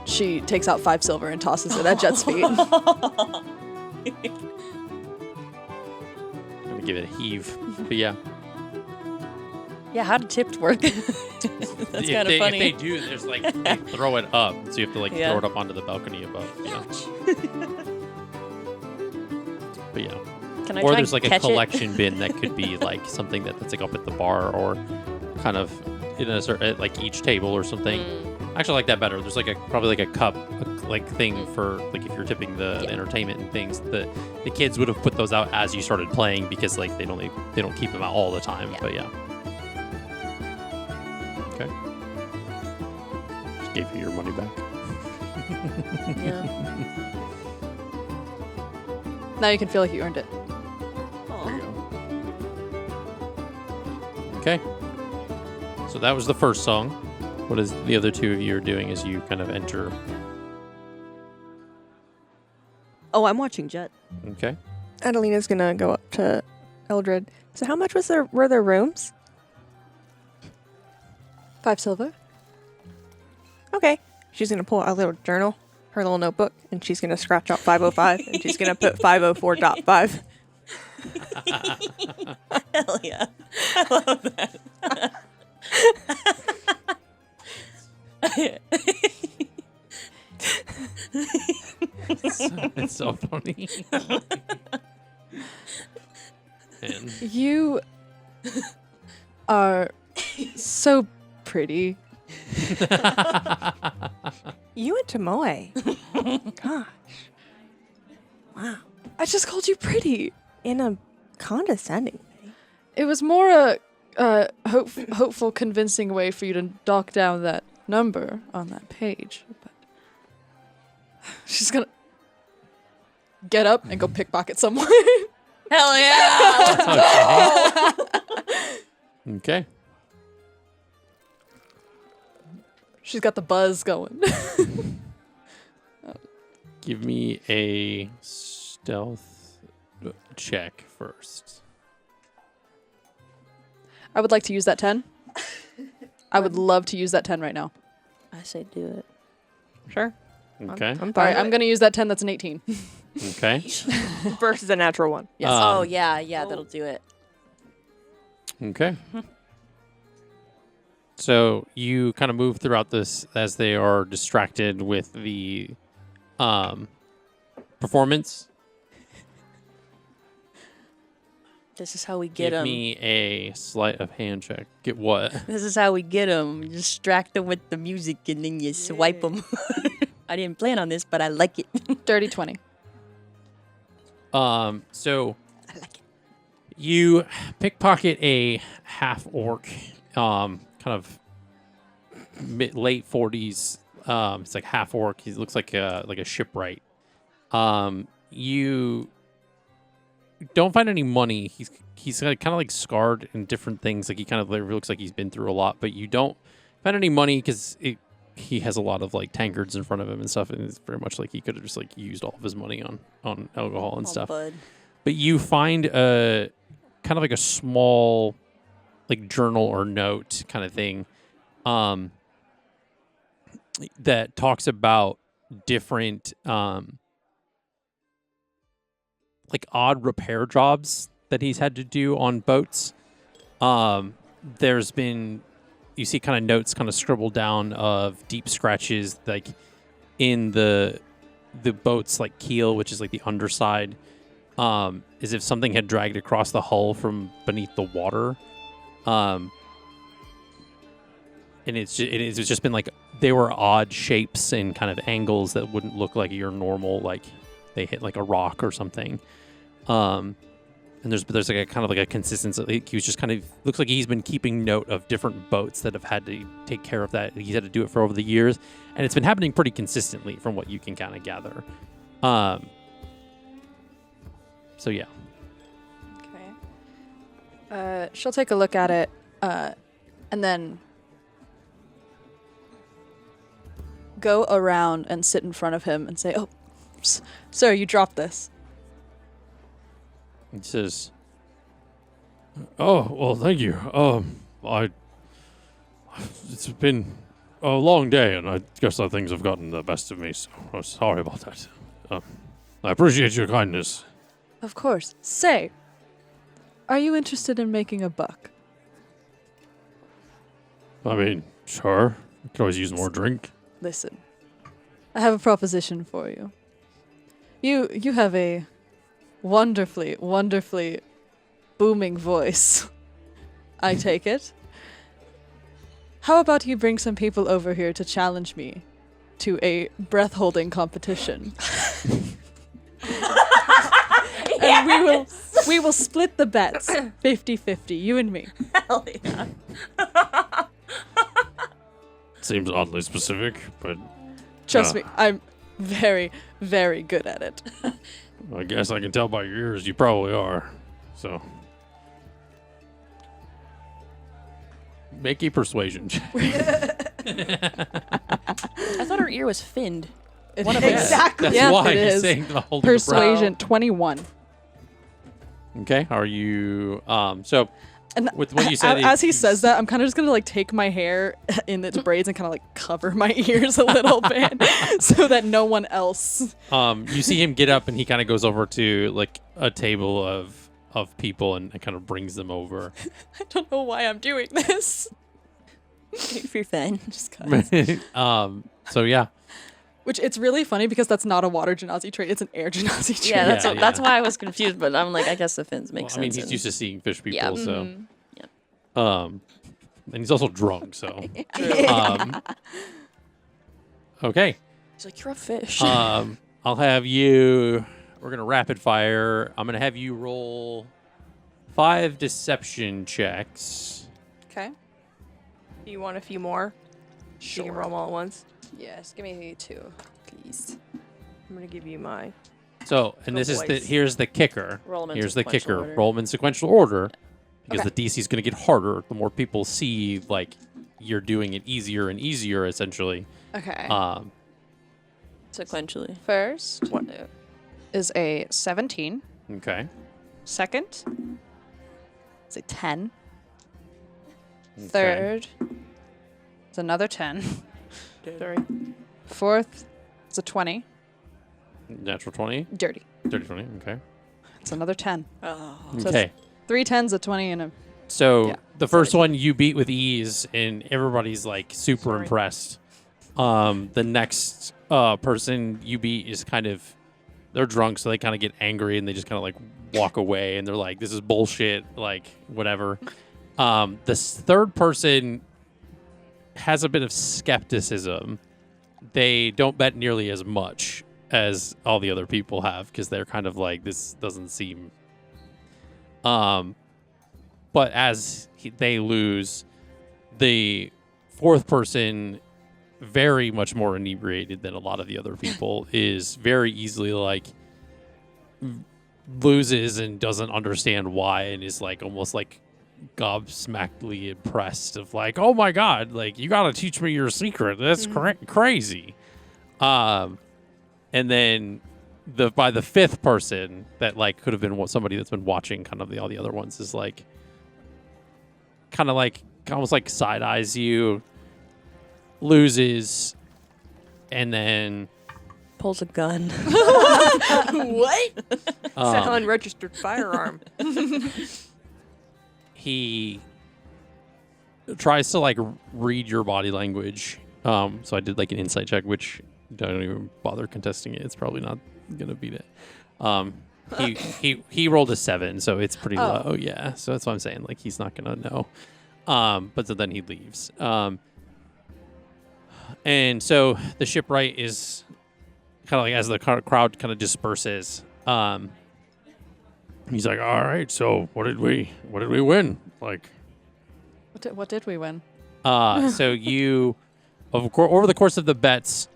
she takes out 5 silver and tosses it at Jett's feet. I'm gonna give it a heave. But yeah. Yeah, how did tipped work? That's kind of funny. If they do, there's like they throw it up, so you have to like Yeah. throw it up onto the balcony above. Yeah. But yeah. Can I Or try there's and like a catch it? collection bin that could be like something that's like up at the bar or kind of in a at like each table or something. I actually like that better. There's like probably like a cup like thing for like if you're tipping the entertainment and things. The kids would have put those out as you started playing because like they don't keep them out all the time. Yeah. But yeah. Okay. Just gave you your money back. Yeah. Now you can feel like you earned it. There you go. Okay. So that was the first song. What is the other two of you are doing as you kind of enter? Oh, I'm watching Jett. Okay. Adalina's gonna go up to Eldred. So how much were their rooms? 5 silver. Okay. She's gonna pull out a little journal, her little notebook, and she's gonna scratch out 505 and she's gonna put 504.5. Hell yeah. I love that. It's so funny. And You are so pretty. You went to Moe. Gosh. Wow. I just called you pretty. In a condescending way. It was more a hopeful, convincing way for you to dock down that number on that page. But she's gonna get up and go pickpocket someone. Hell yeah. okay. She's got the buzz going. Give me a stealth check first. I would like to use that 10. I would love to use that 10 right now. I say do it. Sure. Okay. I'm All fine. right, I'm going to use that 10 that's an 18. Okay. Versus a natural one. Yes. Oh yeah, that'll do it. Okay. So you kind of move throughout this as they are distracted with the performance. This is how we get Give them. me a sleight of hand check. Get what? This is how we get them. You distract them with the music and then you swipe them. I didn't plan on this, but I like it. Dirty 20. So I like it. you pickpocket a half orc, kind of late 40s. It's like half orc. He looks like a shipwright. You don't find any money. He's kind of like scarred in different things. Like he kind of looks like he's been through a lot, but you don't find any money because he has a lot of like tankards in front of him and stuff, and it's very much like he could have just like used all of his money on alcohol and stuff. Bud. But you find a kind of like a small like journal or note kind of thing that talks about different like odd repair jobs that he's had to do on boats. There's been, you see kind of notes kind of scribbled down of deep scratches like in the boat's like keel, which is like the underside, as if something had dragged across the hull from beneath the water. And it's just been like, they were odd shapes and kind of angles that wouldn't look like your normal, like they hit like a rock or something. And there's like a kind of like a consistency. He was just kind of, looks like he's been keeping note of different boats that have had to take care of that. He's had to do it for over the years, and it's been happening pretty consistently from what you can kind of gather. So yeah. Okay. She'll take a look at it, and then go around and sit in front of him and say, "Oh, sir, you dropped this." He says, "Oh, well, thank you. It's been a long day, and I guess that things have gotten the best of me, so I'm sorry about that. I appreciate your kindness." Of course. Say, are you interested in making a buck? I mean, sure. I could always use more drink. Listen, I have a proposition for you. You have a wonderfully, wonderfully booming voice. I take it. How about you bring some people over here to challenge me to a breath-holding competition? And we will split the bets 50-50, you and me. Hell yeah. Seems oddly specific, but Trust me, I'm very, very good at it. I guess I can tell by your ears you probably are. So make a persuasion check. I thought her ear was finned. One of Exactly. That's Yeah, why it he's is. saying the holding the breath. Persuasion 21. Okay, are you so And with what you said? as he says that, I'm kind of just gonna like take my hair in its braids and kind of like cover my ears a little bit so that no one else. you see him get up and he kind of goes over to like a table of people and kind of brings them over. I don't know why I'm doing this. If you're fine. Just 'cause. So yeah, Which it's really funny because that's not a water genasi trait; it's an air genasi trait. Yeah, Yeah, that's why I was confused. But I'm like, I guess the fins make well, I sense. mean he's and- used to seeing fish people, Yeah. so Yeah. and he's also drunk, so okay. He's like, you're a fish. I'll have you. We're gonna rapid fire. I'm gonna have you roll 5 deception checks. Okay. Do you want a few more? You can roll them all at once. Yes, give me 2, please. I'm gonna give you my. So, and this is the boys. here's the kicker. Roll 'em in Here's the sequential kicker. order. Roll them in sequential order because Okay. the DC is gonna get harder the more people see like you're doing it easier and easier essentially. Okay. Sequentially. First What? is a 17. Okay. Second is a 10. Okay. Third is another 10. Sorry. Fourth is a 20. Natural 20, Dirty. 30, 20. Okay. It's another 10. Oh. So Okay. 3 10s, a 20, and a. So Yeah. the first one you beat with ease, and everybody's like super Sorry. impressed. The next person you beat is kind of they're drunk, so they kind of get angry and they just kind of like walk away, and they're like, "This is bullshit," like whatever. This third person has a bit of skepticism. They don't bet nearly as much as all the other people have because they're kind of like, "This doesn't seem." But as they lose, the fourth person, very much more inebriated than a lot of the other people, is very easily like loses and doesn't understand why, and is like almost like gobsmackedly impressed of like, oh my god, like you gotta teach me your secret. That's crazy. And then by the fifth person that like could have been somebody that's been watching kind of all the other ones is like kind of like almost like side eyes you, loses, and then Pulls a gun. What? It's an unregistered firearm. he tries to like read your body language. So I did like an insight check, which don't even bother contesting it. It's probably not gonna beat it. He rolled a 7, so it's pretty low. Yeah, so that's what I'm saying. Like he's not gonna know. But then he leaves. And so the shipwright is kind of like as the crowd kind of disperses. He's like, "All right, so what did we win?" Like, What did we win? so you, over the course of the bets,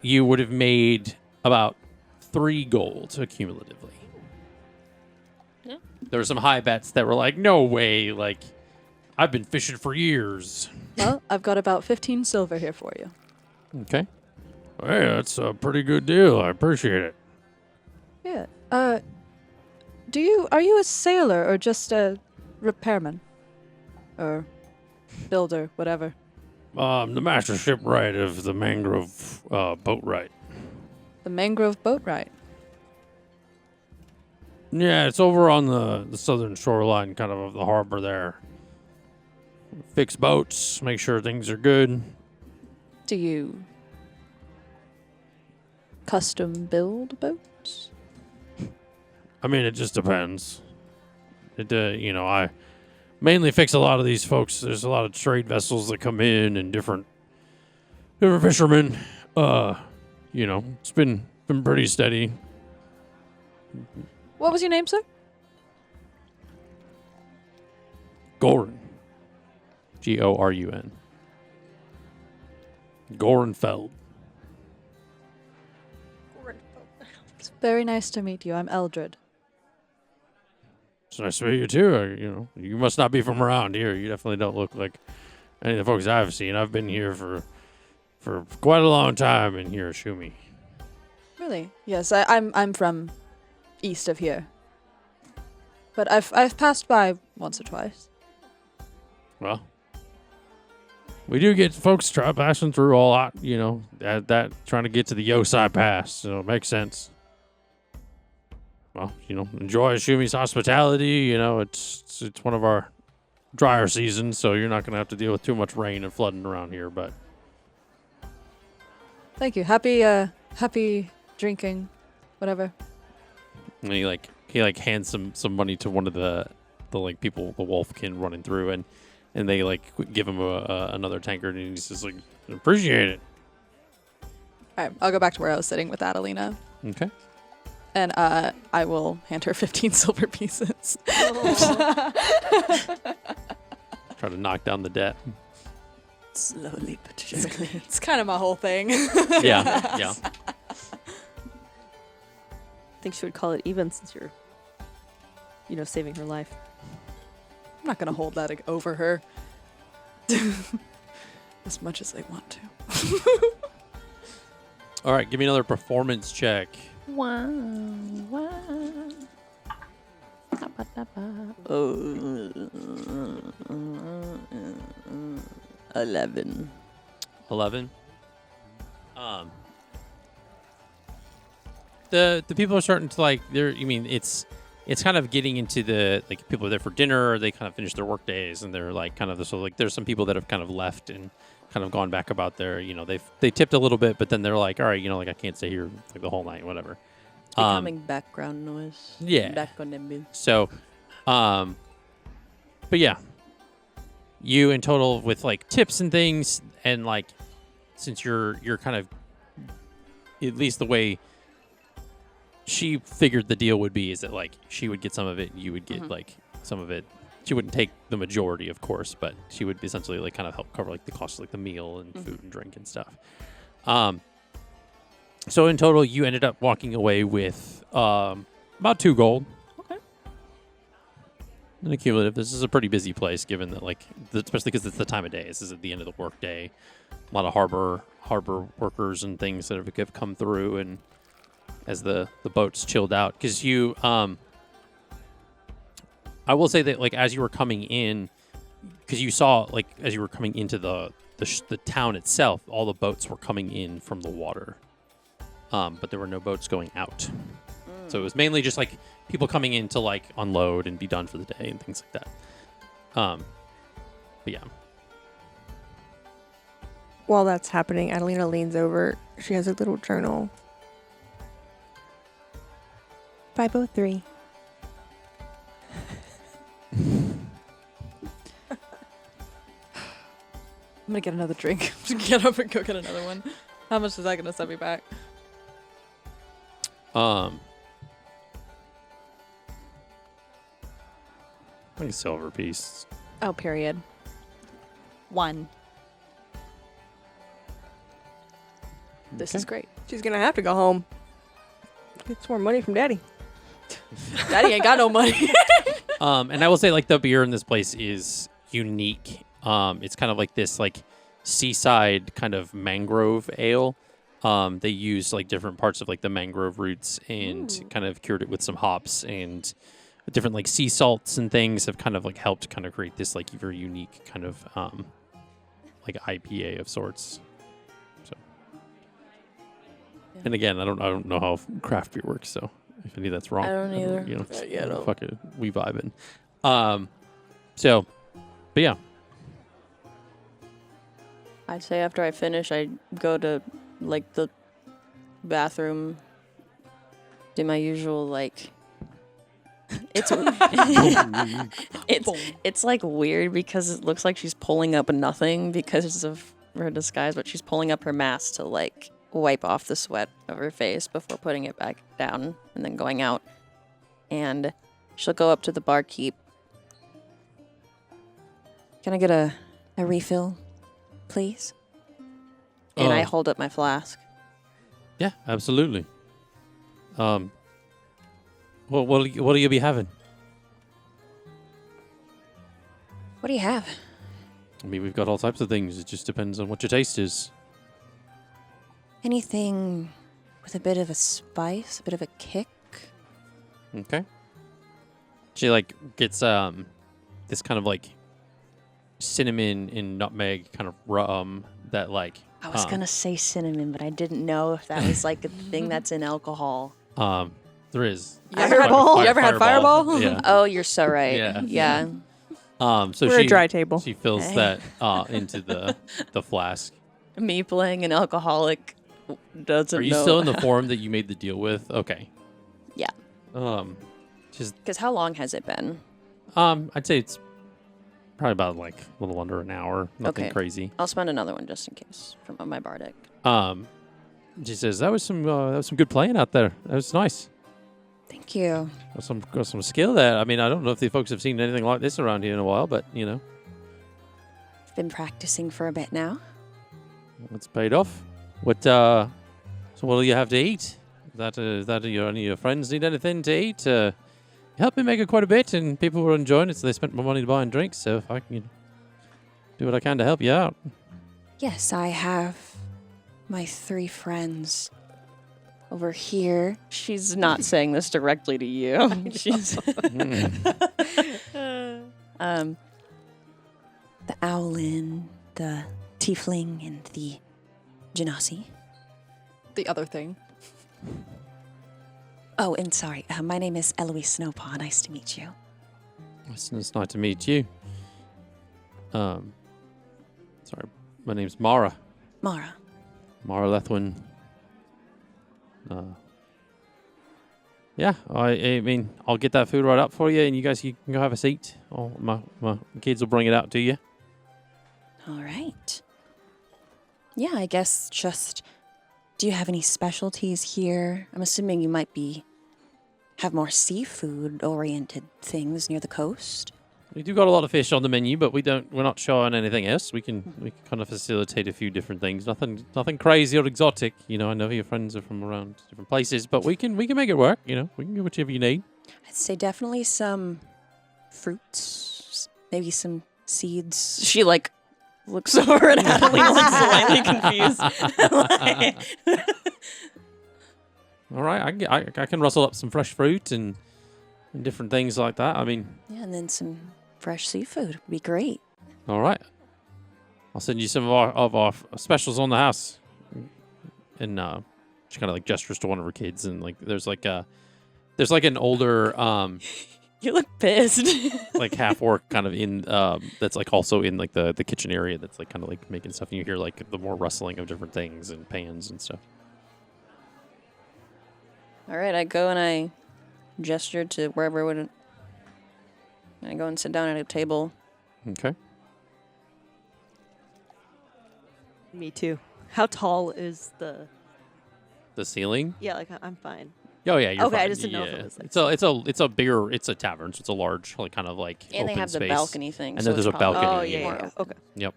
you would have made about 3 gold cumulatively. Yeah. There were some high bets that were like, "No way!" Like, I've been fishing for years. Well, I've got about 15 silver here for you. Okay. Hey, that's a pretty good deal. I appreciate it. Yeah. Are you a sailor or just a repairman? Or builder, whatever. The master shipwright of the mangrove boatwright. The mangrove boatwright. Yeah, it's over on the southern shoreline, kind of the harbor there. Fix boats, make sure things are good. Do you custom build boats? I mean, it just depends. It, I mainly fix a lot of these folks. There's a lot of trade vessels that come in and different fishermen. It's been pretty steady. What was your name, sir? Goran. Gorun. Gorenfeld. It's very nice to meet you. I'm Eldred. It's nice to meet you too. You must not be from around here. You definitely don't look like any of the folks I've seen. I've been here for quite a long time in here, Shumi. Really? Yes, I'm from east of here. But I've passed by once or twice. Well, we do get folks passing through a lot, that trying to get to the Yosai Pass, so it makes sense. Well, enjoy Shumi's hospitality. It's one of our drier seasons, so you're not going to have to deal with too much rain and flooding around here, but... Thank you. Happy drinking, whatever. And he hands some money to one of the people, the wolfkin running through, and they give him another tankard, and he's just appreciate it. All right, I'll go back to where I was sitting with Adalina. Okay. And I will hand her 15 silver pieces. Try to knock down the debt. Slowly but surely. It's kind of my whole thing. Yeah. I think she would call it even since you're, saving her life. I'm not going to hold that over her. As much as I want to. All right, give me another performance check. Wow. 11. 11. The people are starting to it's kind of getting into the people are there for dinner, or they kind of finish their work days, and they're there's some people that have kind of left and kind of gone back about their they tipped a little bit, but then they're like, all right, I can't stay here the whole night, whatever. It's becoming background noise. Yeah. Background noise. So, but yeah, you in total with tips and things, and since you're kind of, at least the way she figured the deal would be is that she would get some of it, you would get some of it. She wouldn't take the majority, of course, but she would essentially kind of help cover the cost of the meal and food and drink and stuff. So in total, you ended up walking away with about 2 gold. Okay. And accumulative. This is a pretty busy place, given that especially because it's the time of day. This is at the end of the work day. A lot of harbor workers and things that have come through, and as the boats chilled out, because you I will say that as you were coming in, because you saw as you were coming into the town itself, all the boats were coming in from the water, but there were no boats going out. So it was mainly just people coming in to unload and be done for the day and things like that. But yeah. While that's happening, Adalina leans over. She has a little journal. 503. I'm going to get another drink. Get up and go get another one. How much is that going to set me back? Like a silver piece. Oh, period. 1. This is great. She's gonna have to go home. Get some more money from Daddy. Daddy ain't got no money. And I will say, the beer in this place is unique. It's kind of this seaside kind of mangrove ale. They use different parts of the mangrove roots and kind of cured it with some hops, and different sea salts and things have kind of helped kind of create this very unique kind of IPA of sorts. So, and again, I don't know how craft beer works, so if any of that's wrong, I don't either. Yeah, fuck it, we vibing. So, but yeah. I'd say after I finish, I go to the bathroom, do my usual It's it's like weird because it looks like she's pulling up nothing because of her disguise, but she's pulling up her mask to like wipe off the sweat of her face before putting it back down and then going out. And she'll go up to the barkeep. Can I get a refill, please? And I hold up my flask. Yeah, absolutely. What'll you be having? What do you have? I mean, we've got all types of things. It just depends on what your taste is. Anything with a bit of a spice, a bit of a kick? Okay. She like gets this kind of like cinnamon and nutmeg kind of rum that like I was gonna say cinnamon, but I didn't know if that was like a thing that's in alcohol. There is. You ever had Fireball? Yeah. Oh, you're so right. Yeah. Yeah. So We're she a dry table. She fills that into the flask. Me playing an alcoholic doesn't Are you know. still in the form that you made the deal with? Okay. Yeah. Just Because how long has it been? I'd say it's probably about like a little under an hour. Nothing Okay. crazy. I'll spend another one just in case from my bardic. She says that was some good playing out there. That was nice. Thank you. Got some skill there. I mean, I don't know if the folks have seen anything like this around here in a while, but you know, I've been practicing for a bit now. it's paid off. What? So what do you have to eat? Is that any of your friends need anything to eat? You helped me make it quite a bit, and people were enjoying it, so they spent more money buying drinks. So if I can do what I can to help you out. Yes, I have my 3 friends over here. She's not saying this directly to you. She's the Owlin, the Tiefling, and the Genasi. The other thing. Oh, and sorry, my name is Eloise Snowpaw. Nice to meet you. It's nice to meet you. Sorry, my name's Mara. Mara. Mara Lethwin. Yeah, I mean, I'll get that food right up for you, and you guys can go have a seat. My kids will bring it out to you. All right. Yeah, I guess just, do you have any specialties here? I'm assuming you might have more seafood-oriented things near the coast. We do got a lot of fish on the menu, but we're not showing anything else. We can kind of facilitate a few different things. Nothing crazy or exotic. You know, I know your friends are from around different places, but we can make it work. You know, we can get whatever you need. I'd say definitely some fruits, maybe some seeds. She like looks over at Adalina like slightly confused. All right, I can rustle up some fresh fruit and different things like that. I mean, yeah, and then some fresh seafood would be great. all right. I'll send you some of our specials on the house. And she kind of like gestures to one of her kids, and like there's like an older You look pissed. like half orc kind of in that's like also in like the kitchen area that's like kind of like making stuff, and you hear like the more rustling of different things and pans and stuff. All right, I go and I gesture to wherever would. I go and sit down at a table. Okay. Me too. How tall is the? The ceiling? Yeah, like I'm fine. Oh yeah, you're Okay, I fine. just didn't know if it Yeah. was, like, it's a tavern, so it's a large, like kind of like And they open have the space. balcony thing. And so then there's it's a probably balcony. Oh yeah, more yeah, yeah. open. Okay. Yep.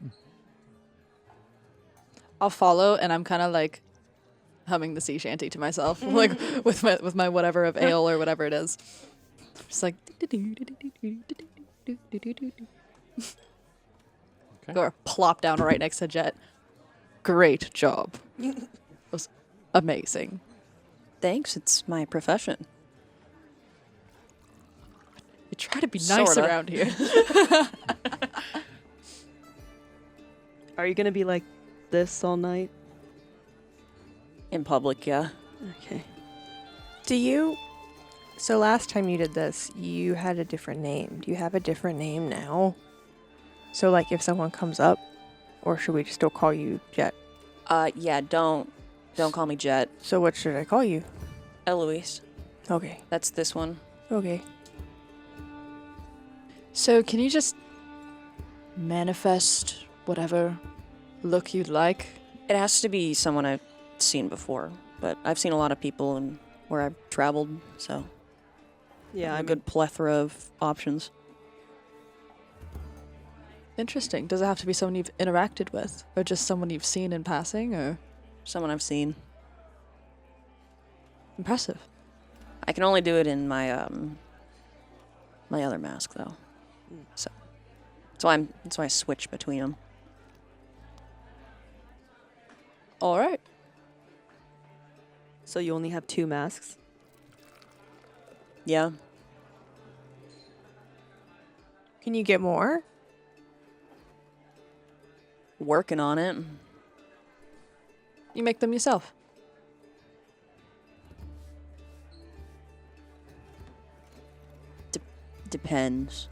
I'll follow, and I'm kind of like humming the sea shanty to myself, like with my whatever of ale or whatever it is. Just like. Go or plop down right next to Jett. Great job. It was amazing. Thanks, it's my profession. We try to be nice Sorta. around here. Are you gonna be like this all night? In public, yeah. Okay. So last time you did this, you had a different name. Do you have a different name now? So like if someone comes up, or should we still call you Jett? Yeah, don't call me Jett. So what should I call you? Eloise. Okay. That's this one. Okay. So can you just manifest whatever look you'd like? It has to be someone I've seen before, but I've seen a lot of people and where I've traveled, so Yeah, a good plethora of options. Interesting. Does it have to be someone you've interacted with, or just someone you've seen in passing, or Someone I've seen. impressive? I can only do it in my my other mask though. So that's why I switch between them. All right. So you only have 2 masks? Yeah. Can you get more? Working on it. You make them yourself. Depends.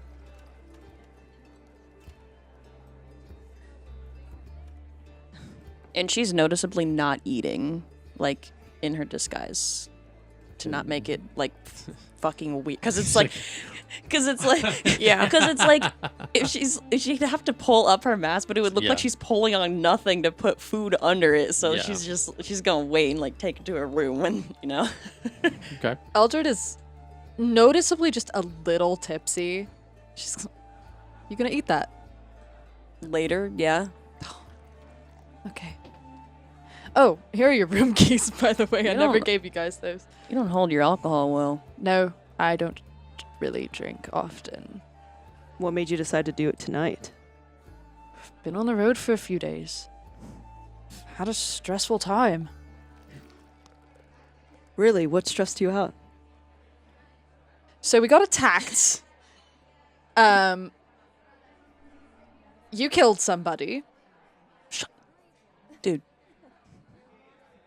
And she's noticeably not eating, like, in her disguise. To not make it, like, fucking weird. Because it's like... Yeah. Because it's like, if she'd have to pull up her mask, but it would look Yeah. like she's pulling on nothing to put food under it. So Yeah. she's gonna wait and, like, take it to her room and, you know. Okay. Eldred is noticeably just a little tipsy. You gonna eat that? Later, yeah. Okay. Oh, here are your room keys, by the way. You I never don't- gave you guys those. You don't hold your alcohol well. No, I don't really drink often. What made you decide to do it tonight? Been on the road for a few days. Had a stressful time. Really? What stressed you out? So we got attacked. You killed somebody. Dude,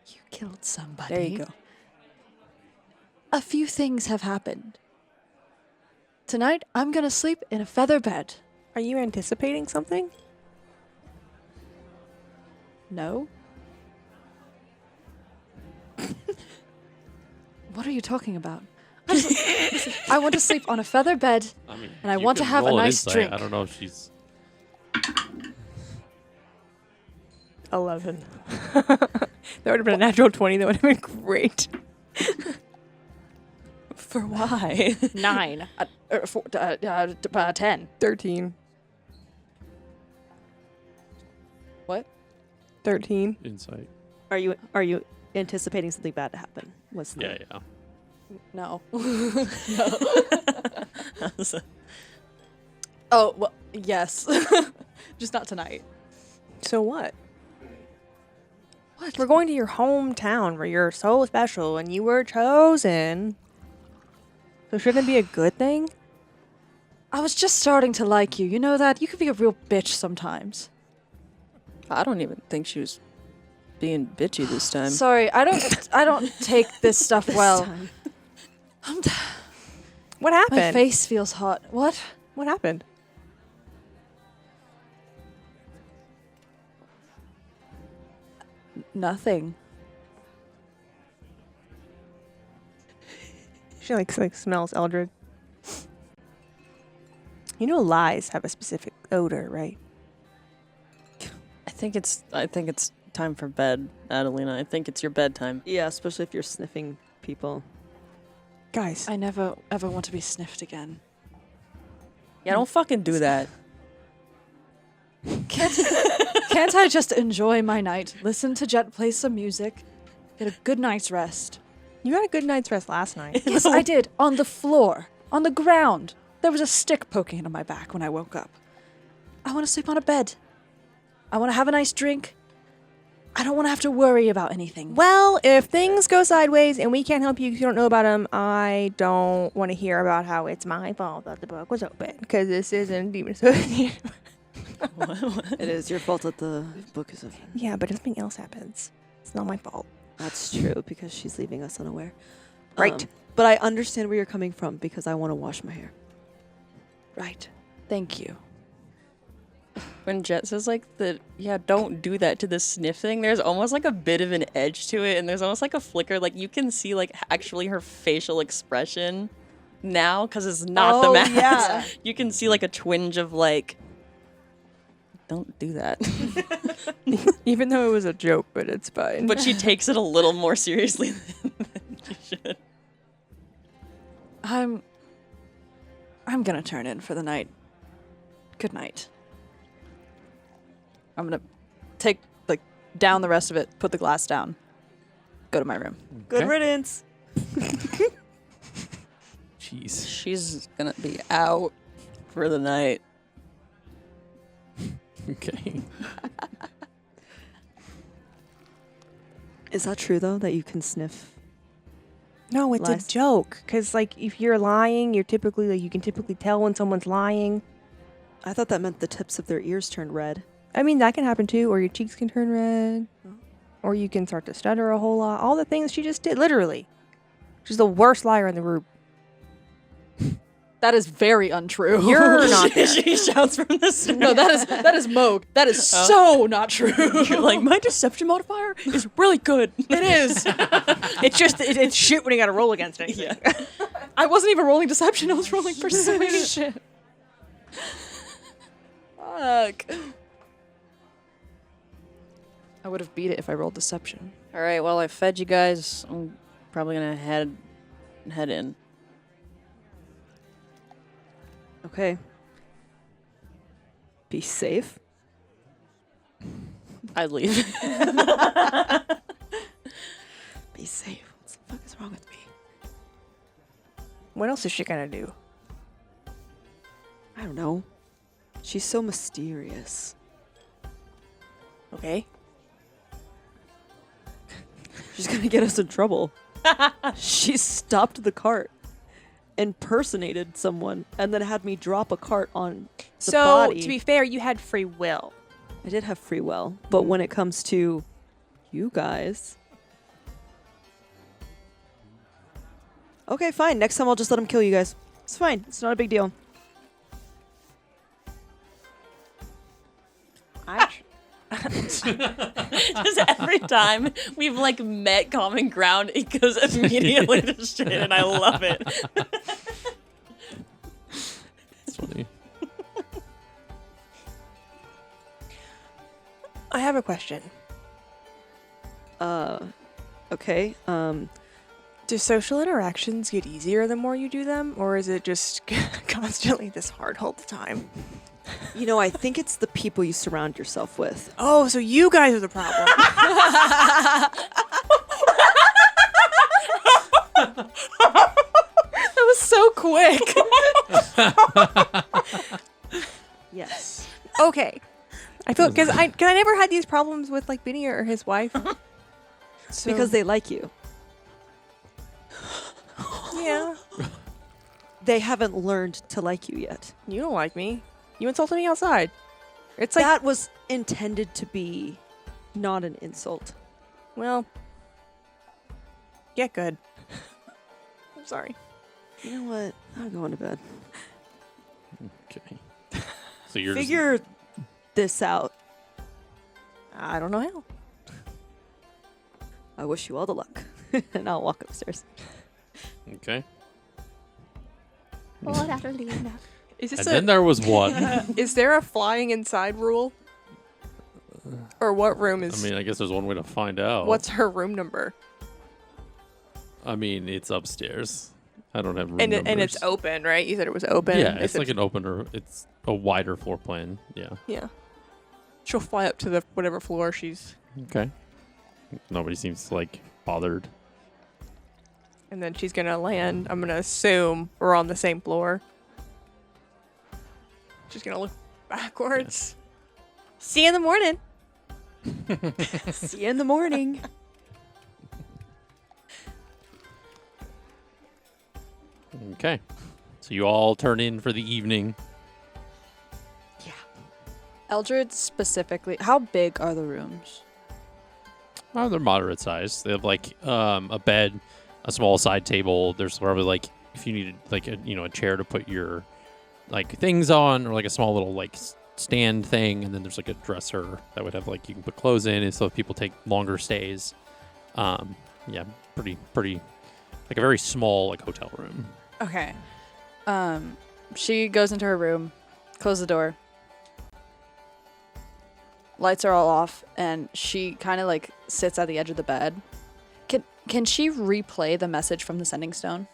You killed somebody. there you go. A few things have happened. Tonight, I'm gonna sleep in a feather bed. Are you anticipating something? No? What are you talking about? Listen, I want to sleep on a feather bed. I mean, And I you want to can have a roll an nice insight. drink. I don't know if she's. 11. That would have been a natural 20. That would have been great. For why? 9. 10. 13. What? 13. Insight. Are you anticipating something bad to happen? What's the Yeah, yeah. No. Oh, well, yes. Just not tonight. So what? What? We're going to your hometown where you're so special and you were chosen. So shouldn't it be a good thing? I was just starting to like you. You know that? You could be a real bitch sometimes. I don't even think she was being bitchy this time. Sorry, I don't take this stuff well. What My happened? face feels hot. What? What happened? Nothing. She like smells Eldred. You know lies have a specific odor, right? I think it's time for bed, Adalina. I think it's your bedtime. Yeah, especially if you're sniffing people. Guys, I never ever want to be sniffed again. Yeah, don't fucking do that. Can't I just enjoy my night? Listen to Jett play some music, get a good night's rest. you had a good night's rest last night. Yes, I did. On the floor, on the ground. There was a stick poking into my back when I woke up. I want to sleep on a bed. I want to have a nice drink. I don't want to have to worry about anything. Well, if things go sideways and we can't help you because you don't know about them, I don't want to hear about how it's my fault that the book was open because this isn't Demon Association. It is your fault that the book is open. Yeah, but if something else happens, it's not my fault. That's true because she's leaving us unaware. Right. But I understand where you're coming from because I want to wash my hair. Right. Thank you. When Jett says don't do that to the sniff thing, there's almost like a bit of an edge to it, and there's almost like a flicker. Like you can see like actually her facial expression now because it's not the Oh, mask. yeah. You can see like a twinge of like, don't do that. Even though it was a joke, but it's fine. But she takes it a little more seriously than she should. I'm gonna turn in for the night. Good night. I'm gonna take down the rest of it, put the glass down, go to my room. Good Okay. riddance. Jeez. She's gonna be out for the night. Okay. Is that true though that you can sniff? no, it's Lies. a joke. Because like if you're lying, you're typically like you can typically tell when someone's lying. I thought that meant the tips of their ears turned red. I mean that can happen too, or your cheeks can turn red, or you can start to stutter a whole lot. All the things she just did, literally. She's the worst liar in the group. That is very untrue. You're not there. She shouts from the stairs. No, that is Moog. That is so not true. You're like, my deception modifier is really good. It is. It's just it's shit when you got to roll against it. Yeah. I wasn't even rolling deception. I was rolling persuasion. Fuck. I would have beat it if I rolled deception. All right, well, I fed you guys. I'm probably gonna head in. Okay. Be safe. I'd leave. Be safe. What the fuck is wrong with me? What else is she gonna do? I don't know. She's so mysterious. Okay. She's gonna get us in trouble. She stopped the cart, impersonated someone, and then had me drop a cart on the So body. to be fair, you had free will. I did have free will, but when it comes to you guys... Okay, fine. Next time I'll just let him kill you guys. It's fine. It's not a big deal. Just every time we've like met common ground, it goes immediately to shit, and I love it. That's funny. I have a question. Okay. Do social interactions get easier the more you do them, or is it just constantly this hard all the time? You know, I think it's the people you surround yourself with. Oh, so you guys are the problem. That was so quick. Yes. Okay. I feel because I never had these problems with like Vinny or his wife. So, Because they like you. yeah, They haven't learned to like you yet. you don't like me. You insulted me outside. It's like That was intended to be not an insult. well, get good. I'm sorry. You know what? I'm going to bed. Okay. So you're Figure this out. I don't know how. I wish you all the luck. And I'll walk upstairs. just okay. Is And this then there was one. is there a flying inside rule? Or what room I is? mean, I guess there's one way to find out. What's her room number? I mean, it's upstairs. I don't have room And numbers. it's open, right? You said it was open. Yeah, Is it's it- like an opener. It's a wider floor plan. Yeah. yeah. She'll fly up to the whatever floor she's, Okay. Nobody seems like bothered. and then she's gonna land. I'm gonna assume we're on the same floor. She's gonna look backwards. See you in the morning. See you in the morning. Okay. So you all turn in for the evening. Eldred specifically, how big are the rooms? Oh, they're moderate size. They have like a bed, a small side table. There's probably like if you needed like a chair to put your like things on, or like a small little like stand thing, and then there's like a dresser that would have like you can put clothes in, and so if people take longer stays. Yeah, pretty like a very small like hotel room. Okay. She goes into her room, closes the door. Lights are all off, and she kind of like sits at the edge of the bed. Can she replay the message from the sending stone?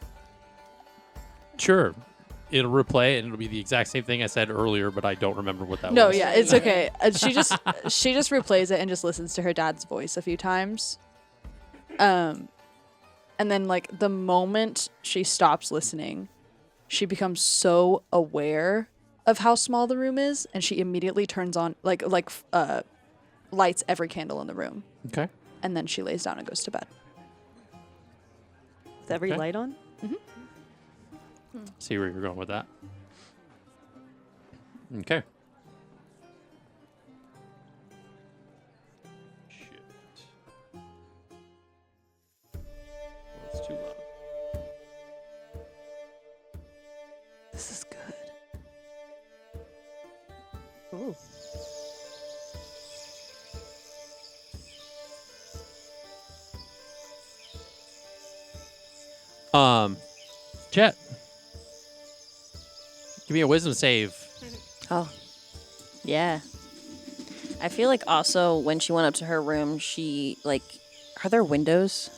Sure. It'll replay and it'll be the exact same thing I said earlier, but I don't remember what that No, was. yeah, it's okay. She just replays it and just listens to her dad's voice a few times. And then like the moment she stops listening, she becomes so aware of how small the room is, and she immediately turns on lights every candle in the room, Okay. and then she lays down and goes to bed. With every Okay. light on? See where you're going with that. Okay. Shit. That's too loud. This is good. Ooh. Jett. Give me a wisdom save. Oh, yeah. I feel like also when she went up to her room, she, like, are there windows?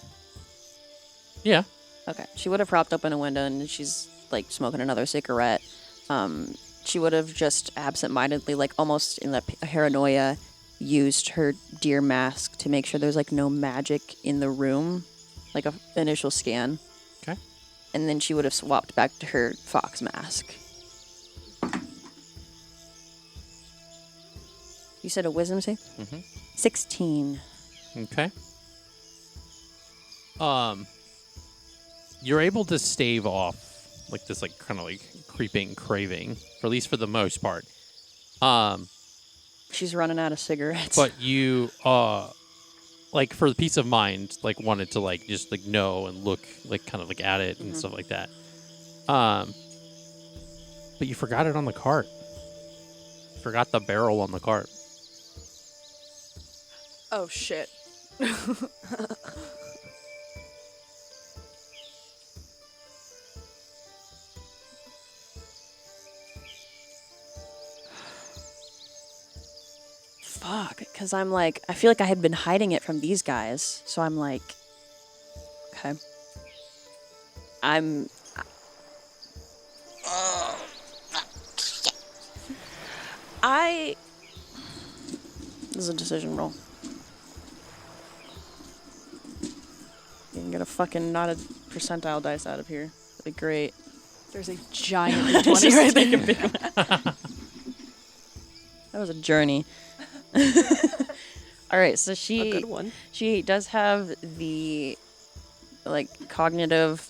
Yeah. Okay. She would have propped open a window and she's, like, smoking another cigarette. She would have just absentmindedly, like, almost in that paranoia, used her deer mask to make sure there's, like, no magic in the room, like a initial scan. Okay. And then she would have swapped back to her fox mask. You said a wisdom save? Mhm. 16. Okay. You're able to stave off like this, like kind of like creeping craving, for at least for the most part. She's running out of cigarettes. But you, like for the peace of mind, like wanted to like just like know and look like kind of like at it and stuff like that. But you forgot it on the cart. Forgot the barrel on the cart. Oh shit. Fuck, because I'm like, I feel like I had been hiding it from these guys. So I'm like, okay. This is a decision roll. You can get a fucking not a percentile dice out of here. That'd be great. There's a giant 20 right there. That was a journey. All right, so A good one. she does have the like cognitive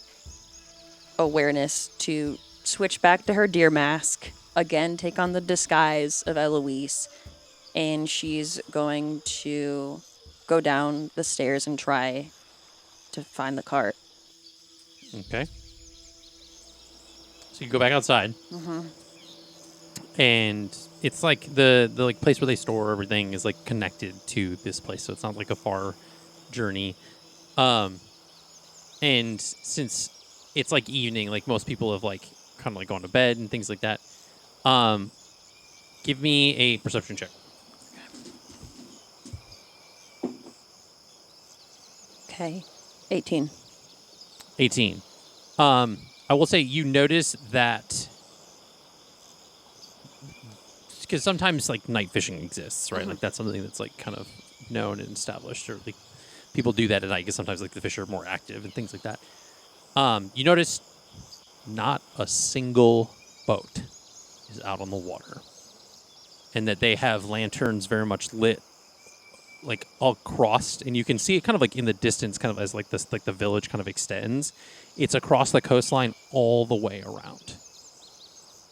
awareness to switch back to her deer mask, again take on the disguise of Eloise, and she's going to go down the stairs and try to find the cart. Okay. So you go back outside. And it's like the like place where they store everything is like connected to this place, so it's not like a far journey. And since it's like evening, like most people have like kind of like gone to bed and things like that. Give me a perception check. Okay. 18. 18. I will say you notice that because sometimes like night fishing exists, right? Like that's something that's like kind of known and established, or like people do that at night because sometimes like the fish are more active and things like that. You notice not a single boat is out on the water, and that they have lanterns very much lit like all crossed, and you can see it kind of like in the distance, kind of as like this, like the village kind of extends. It's across the coastline all the way around.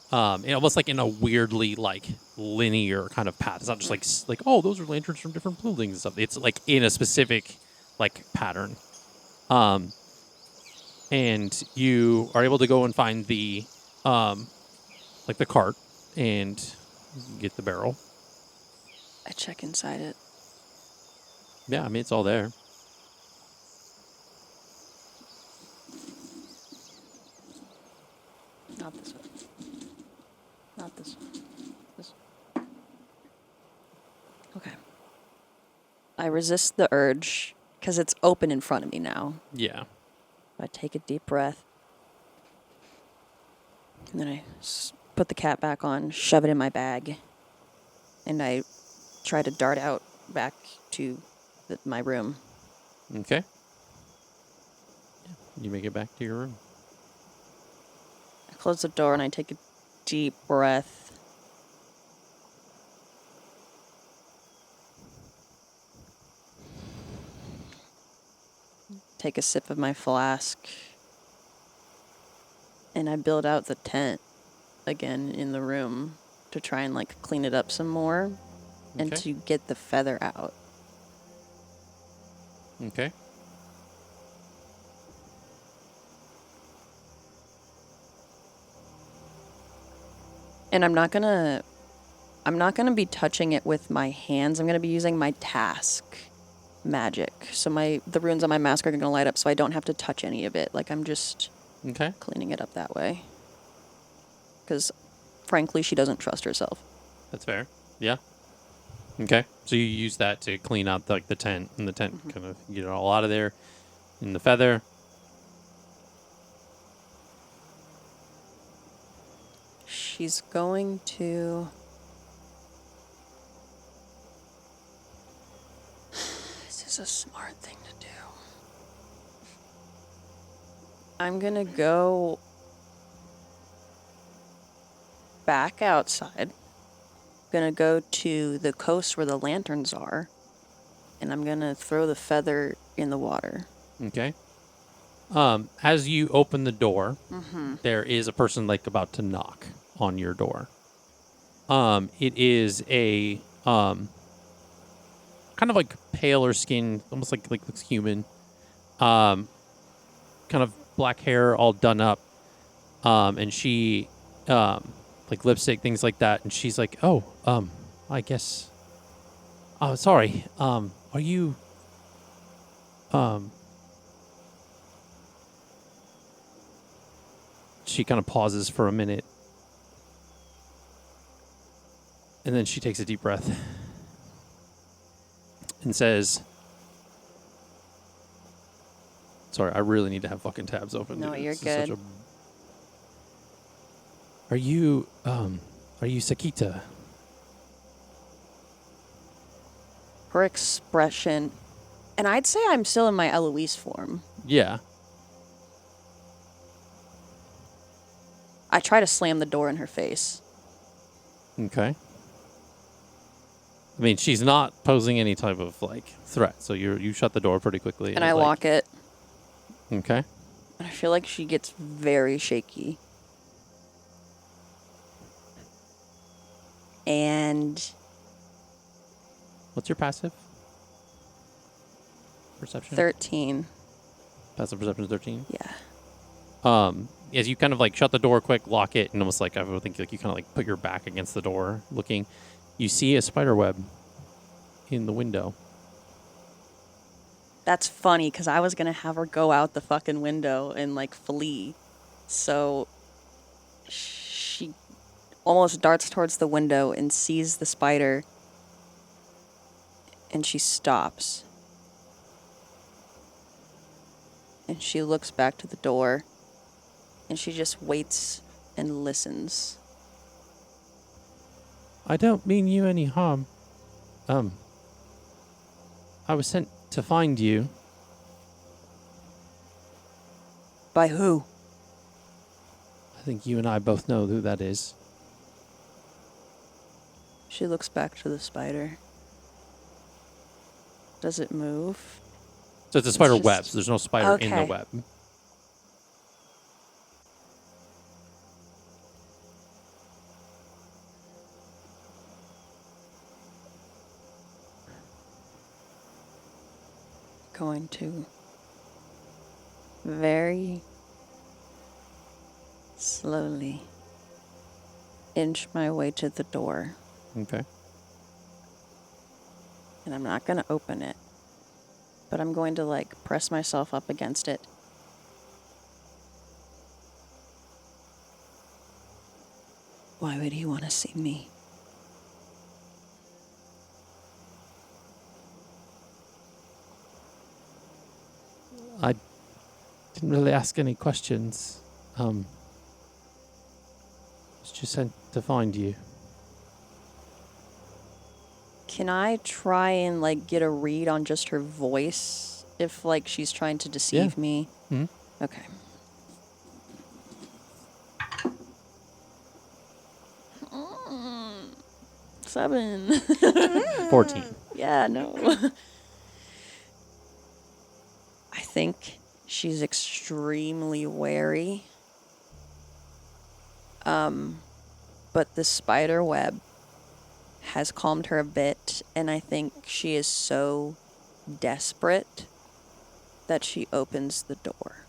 Almost like in a weirdly like linear kind of path. It's not just like oh, those are lanterns from different buildings and stuff. It's like in a specific like pattern. And you are able to go and find the like the cart and get the barrel. I check inside it. Yeah, I mean it's all there. Not this one. This Okay. I resist the urge because it's open in front of me now. Yeah. I take a deep breath. And then I put the cap back on, shove it in my bag, and I try to dart out back to my room. Okay. You make it back to your room. I close the door and I take a deep breath. Take a sip of my flask. And I build out the tent again in the room to try and like clean it up some more and Okay. to get the feather out. Okay. And I'm not gonna be touching it with my hands. I'm gonna be using my task magic. So the runes on my mask are gonna light up so I don't have to touch any of it. Like I'm just Okay. cleaning it up that way. Because frankly, she doesn't trust herself. That's fair. Yeah. Okay. So you use that to clean out the tent, and the tent kind of get it all out of there. And the feather. She's going to... This is a smart thing to do. I'm going to go back outside. Going to go to the coast where the lanterns are. And I'm going to throw the feather in the water. Okay. As you open the door, there is a person about to knock on your door. It is a kind of paler skin, almost looks human. Kind of black hair, all done up. And she lipstick, things like that. And she's like, "Oh, I guess. Oh, sorry. Are you She kind of pauses for a minute. And then she takes a deep breath and says, "Sorry, I really need to have fucking tabs open." No, dude. you're This is such good. Are you Sakita?" Her expression... And I'd say I'm still in my Eloise form. Yeah. I try to slam the door in her face. Okay. I mean, she's not posing any type of threat, so you shut the door pretty quickly. And I lock it. Okay. And I feel like she gets very shaky. And What's your passive? Perception? 13. Passive perception is 13? Yeah. As you kind of shut the door quick, lock it, and almost I would think you kind of put your back against the door looking, you see a spider web in the window. That's funny because I was going to have her go out the fucking window and flee. So she almost darts towards the window and sees the spider. And she stops. And she looks back to the door. And she just waits and listens. I don't mean you any harm. I was sent to find you. By who? I think you and I both know who that is. She looks back to the spider. Does it move? So it's a spider just- web, so there's no spider in the Okay. web. Going to very slowly inch my way to the door. Okay. And I'm not going to open it, but I'm going to press myself up against it. Why would he want to see me? I didn't really ask any questions. Was just sent to find you. Can I try and, like, get a read on just her voice if, like, she's trying to deceive me? Mhm. Okay. Mm, 7. 14. Yeah, no. I think she's extremely wary. But the spider web has calmed her a bit, and I think she is so desperate that she opens the door.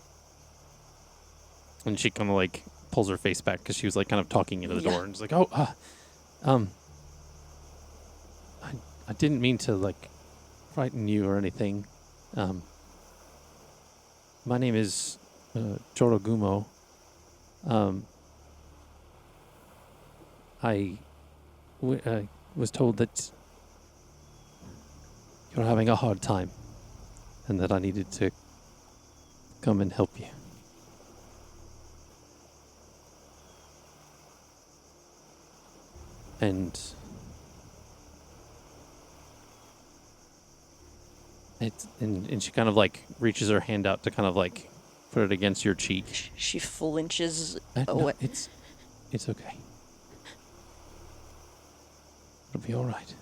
And she kind of like pulls her face back because she was like kind of talking into the Yeah. door and she's like, "Oh, I didn't mean to like frighten you or anything. My name is Jorogumo. I was told that you're having a hard time and that I needed to come and help you." And and she kind of like reaches her hand out to kind of like put it against your cheek. She flinches No, away. it's okay. It'll be all right.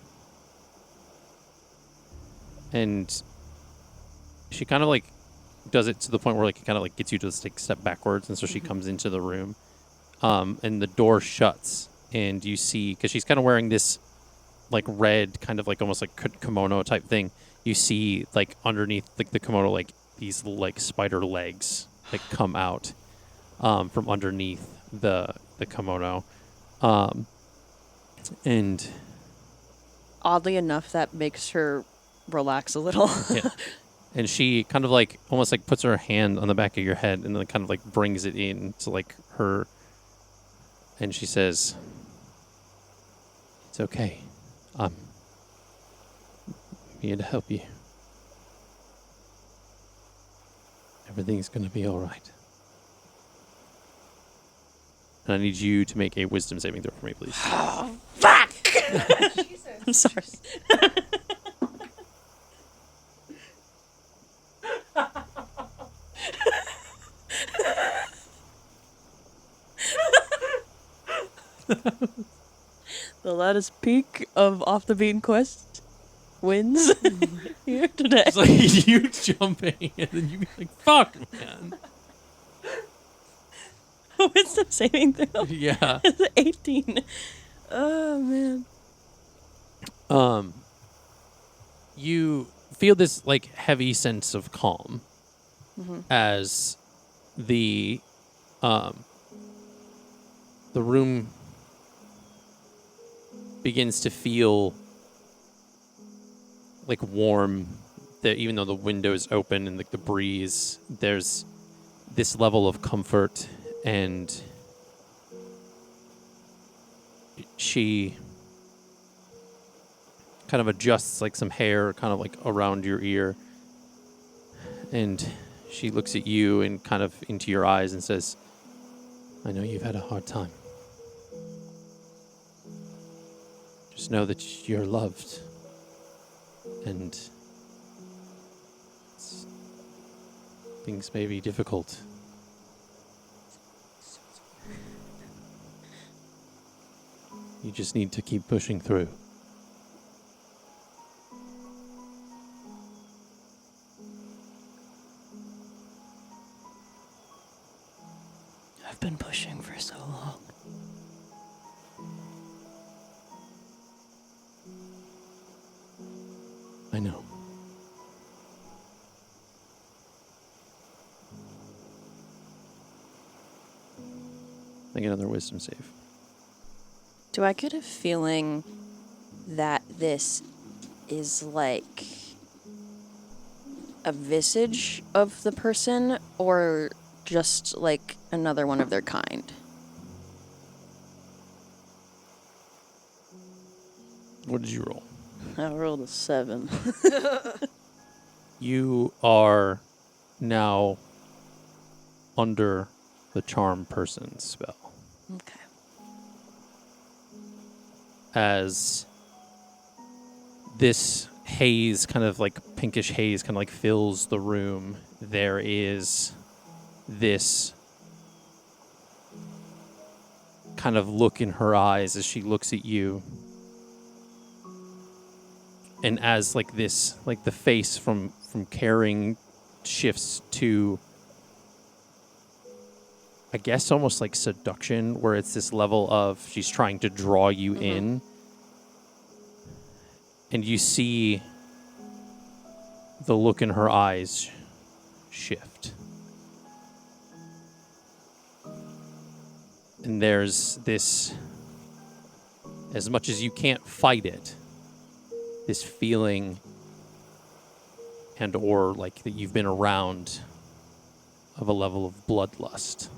And she kind of like does it to the point where like it kind of like gets you to take a step backwards, and so she comes into the room, and the door shuts, and you see because she's kind of wearing this like red kind of like almost like kimono type thing. You see like underneath like the kimono like these like spider legs like come out from underneath the kimono, and Oddly enough, that makes her relax a little. yeah. And she kind of like almost like puts her hand on the back of your head and then kind of like brings it in to like her. And she says, "It's okay. I'm here to help you. Everything's going to be all right. And I need you to make a wisdom saving throw for me, please." Fuck! I'm sorry. The latest peak of Off the Beaten Quest wins here today. It's like you jumping and then you be like, "Fuck, man." Wisdom saving throw. Yeah. It's 18. Oh man. You feel this like heavy sense of calm as the room begins to feel like warm. That even though the window is open and like the breeze, there's this level of comfort, and she kind of adjusts like some hair kind of like around your ear, and she looks at you and kind of into your eyes and says, "I know you've had a hard time. Just know that you're loved, and things may be difficult. You just need to keep pushing through." I've been pushing for so long. I know. Make another wisdom save. Do I get a feeling that this is like a visage of the person or just like another one of their kind? What did you roll? I rolled a 7. You are now under the charm person spell. Okay. As this haze, kind of like pinkish haze, kind of like fills the room, there is this kind of look in her eyes as she looks at you. And as like this, like the face from caring shifts to, I guess, almost like seduction, where it's this level of she's trying to draw you in. And you see the look in her eyes shift. And there's this, as much as you can't fight it, this feeling and or like that you've been around of a level of bloodlust.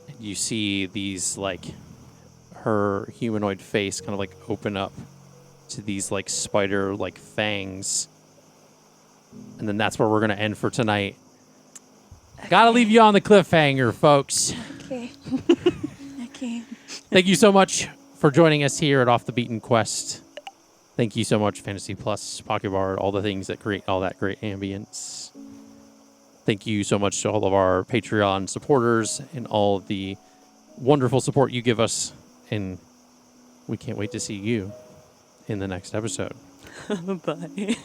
And you see these like her humanoid face kind of like open up to these like spider like fangs. And then that's where we're going to end for tonight. Gotta leave you on the cliffhanger, folks. Okay. Okay. Thank you so much for joining us here at Off the Beaten Quest. Thank you so much, Fantasy Plus, Pocket Bard, all the things that create all that great ambience. Thank you so much to all of our Patreon supporters and all of the wonderful support you give us. And we can't wait to see you in the next episode. Bye.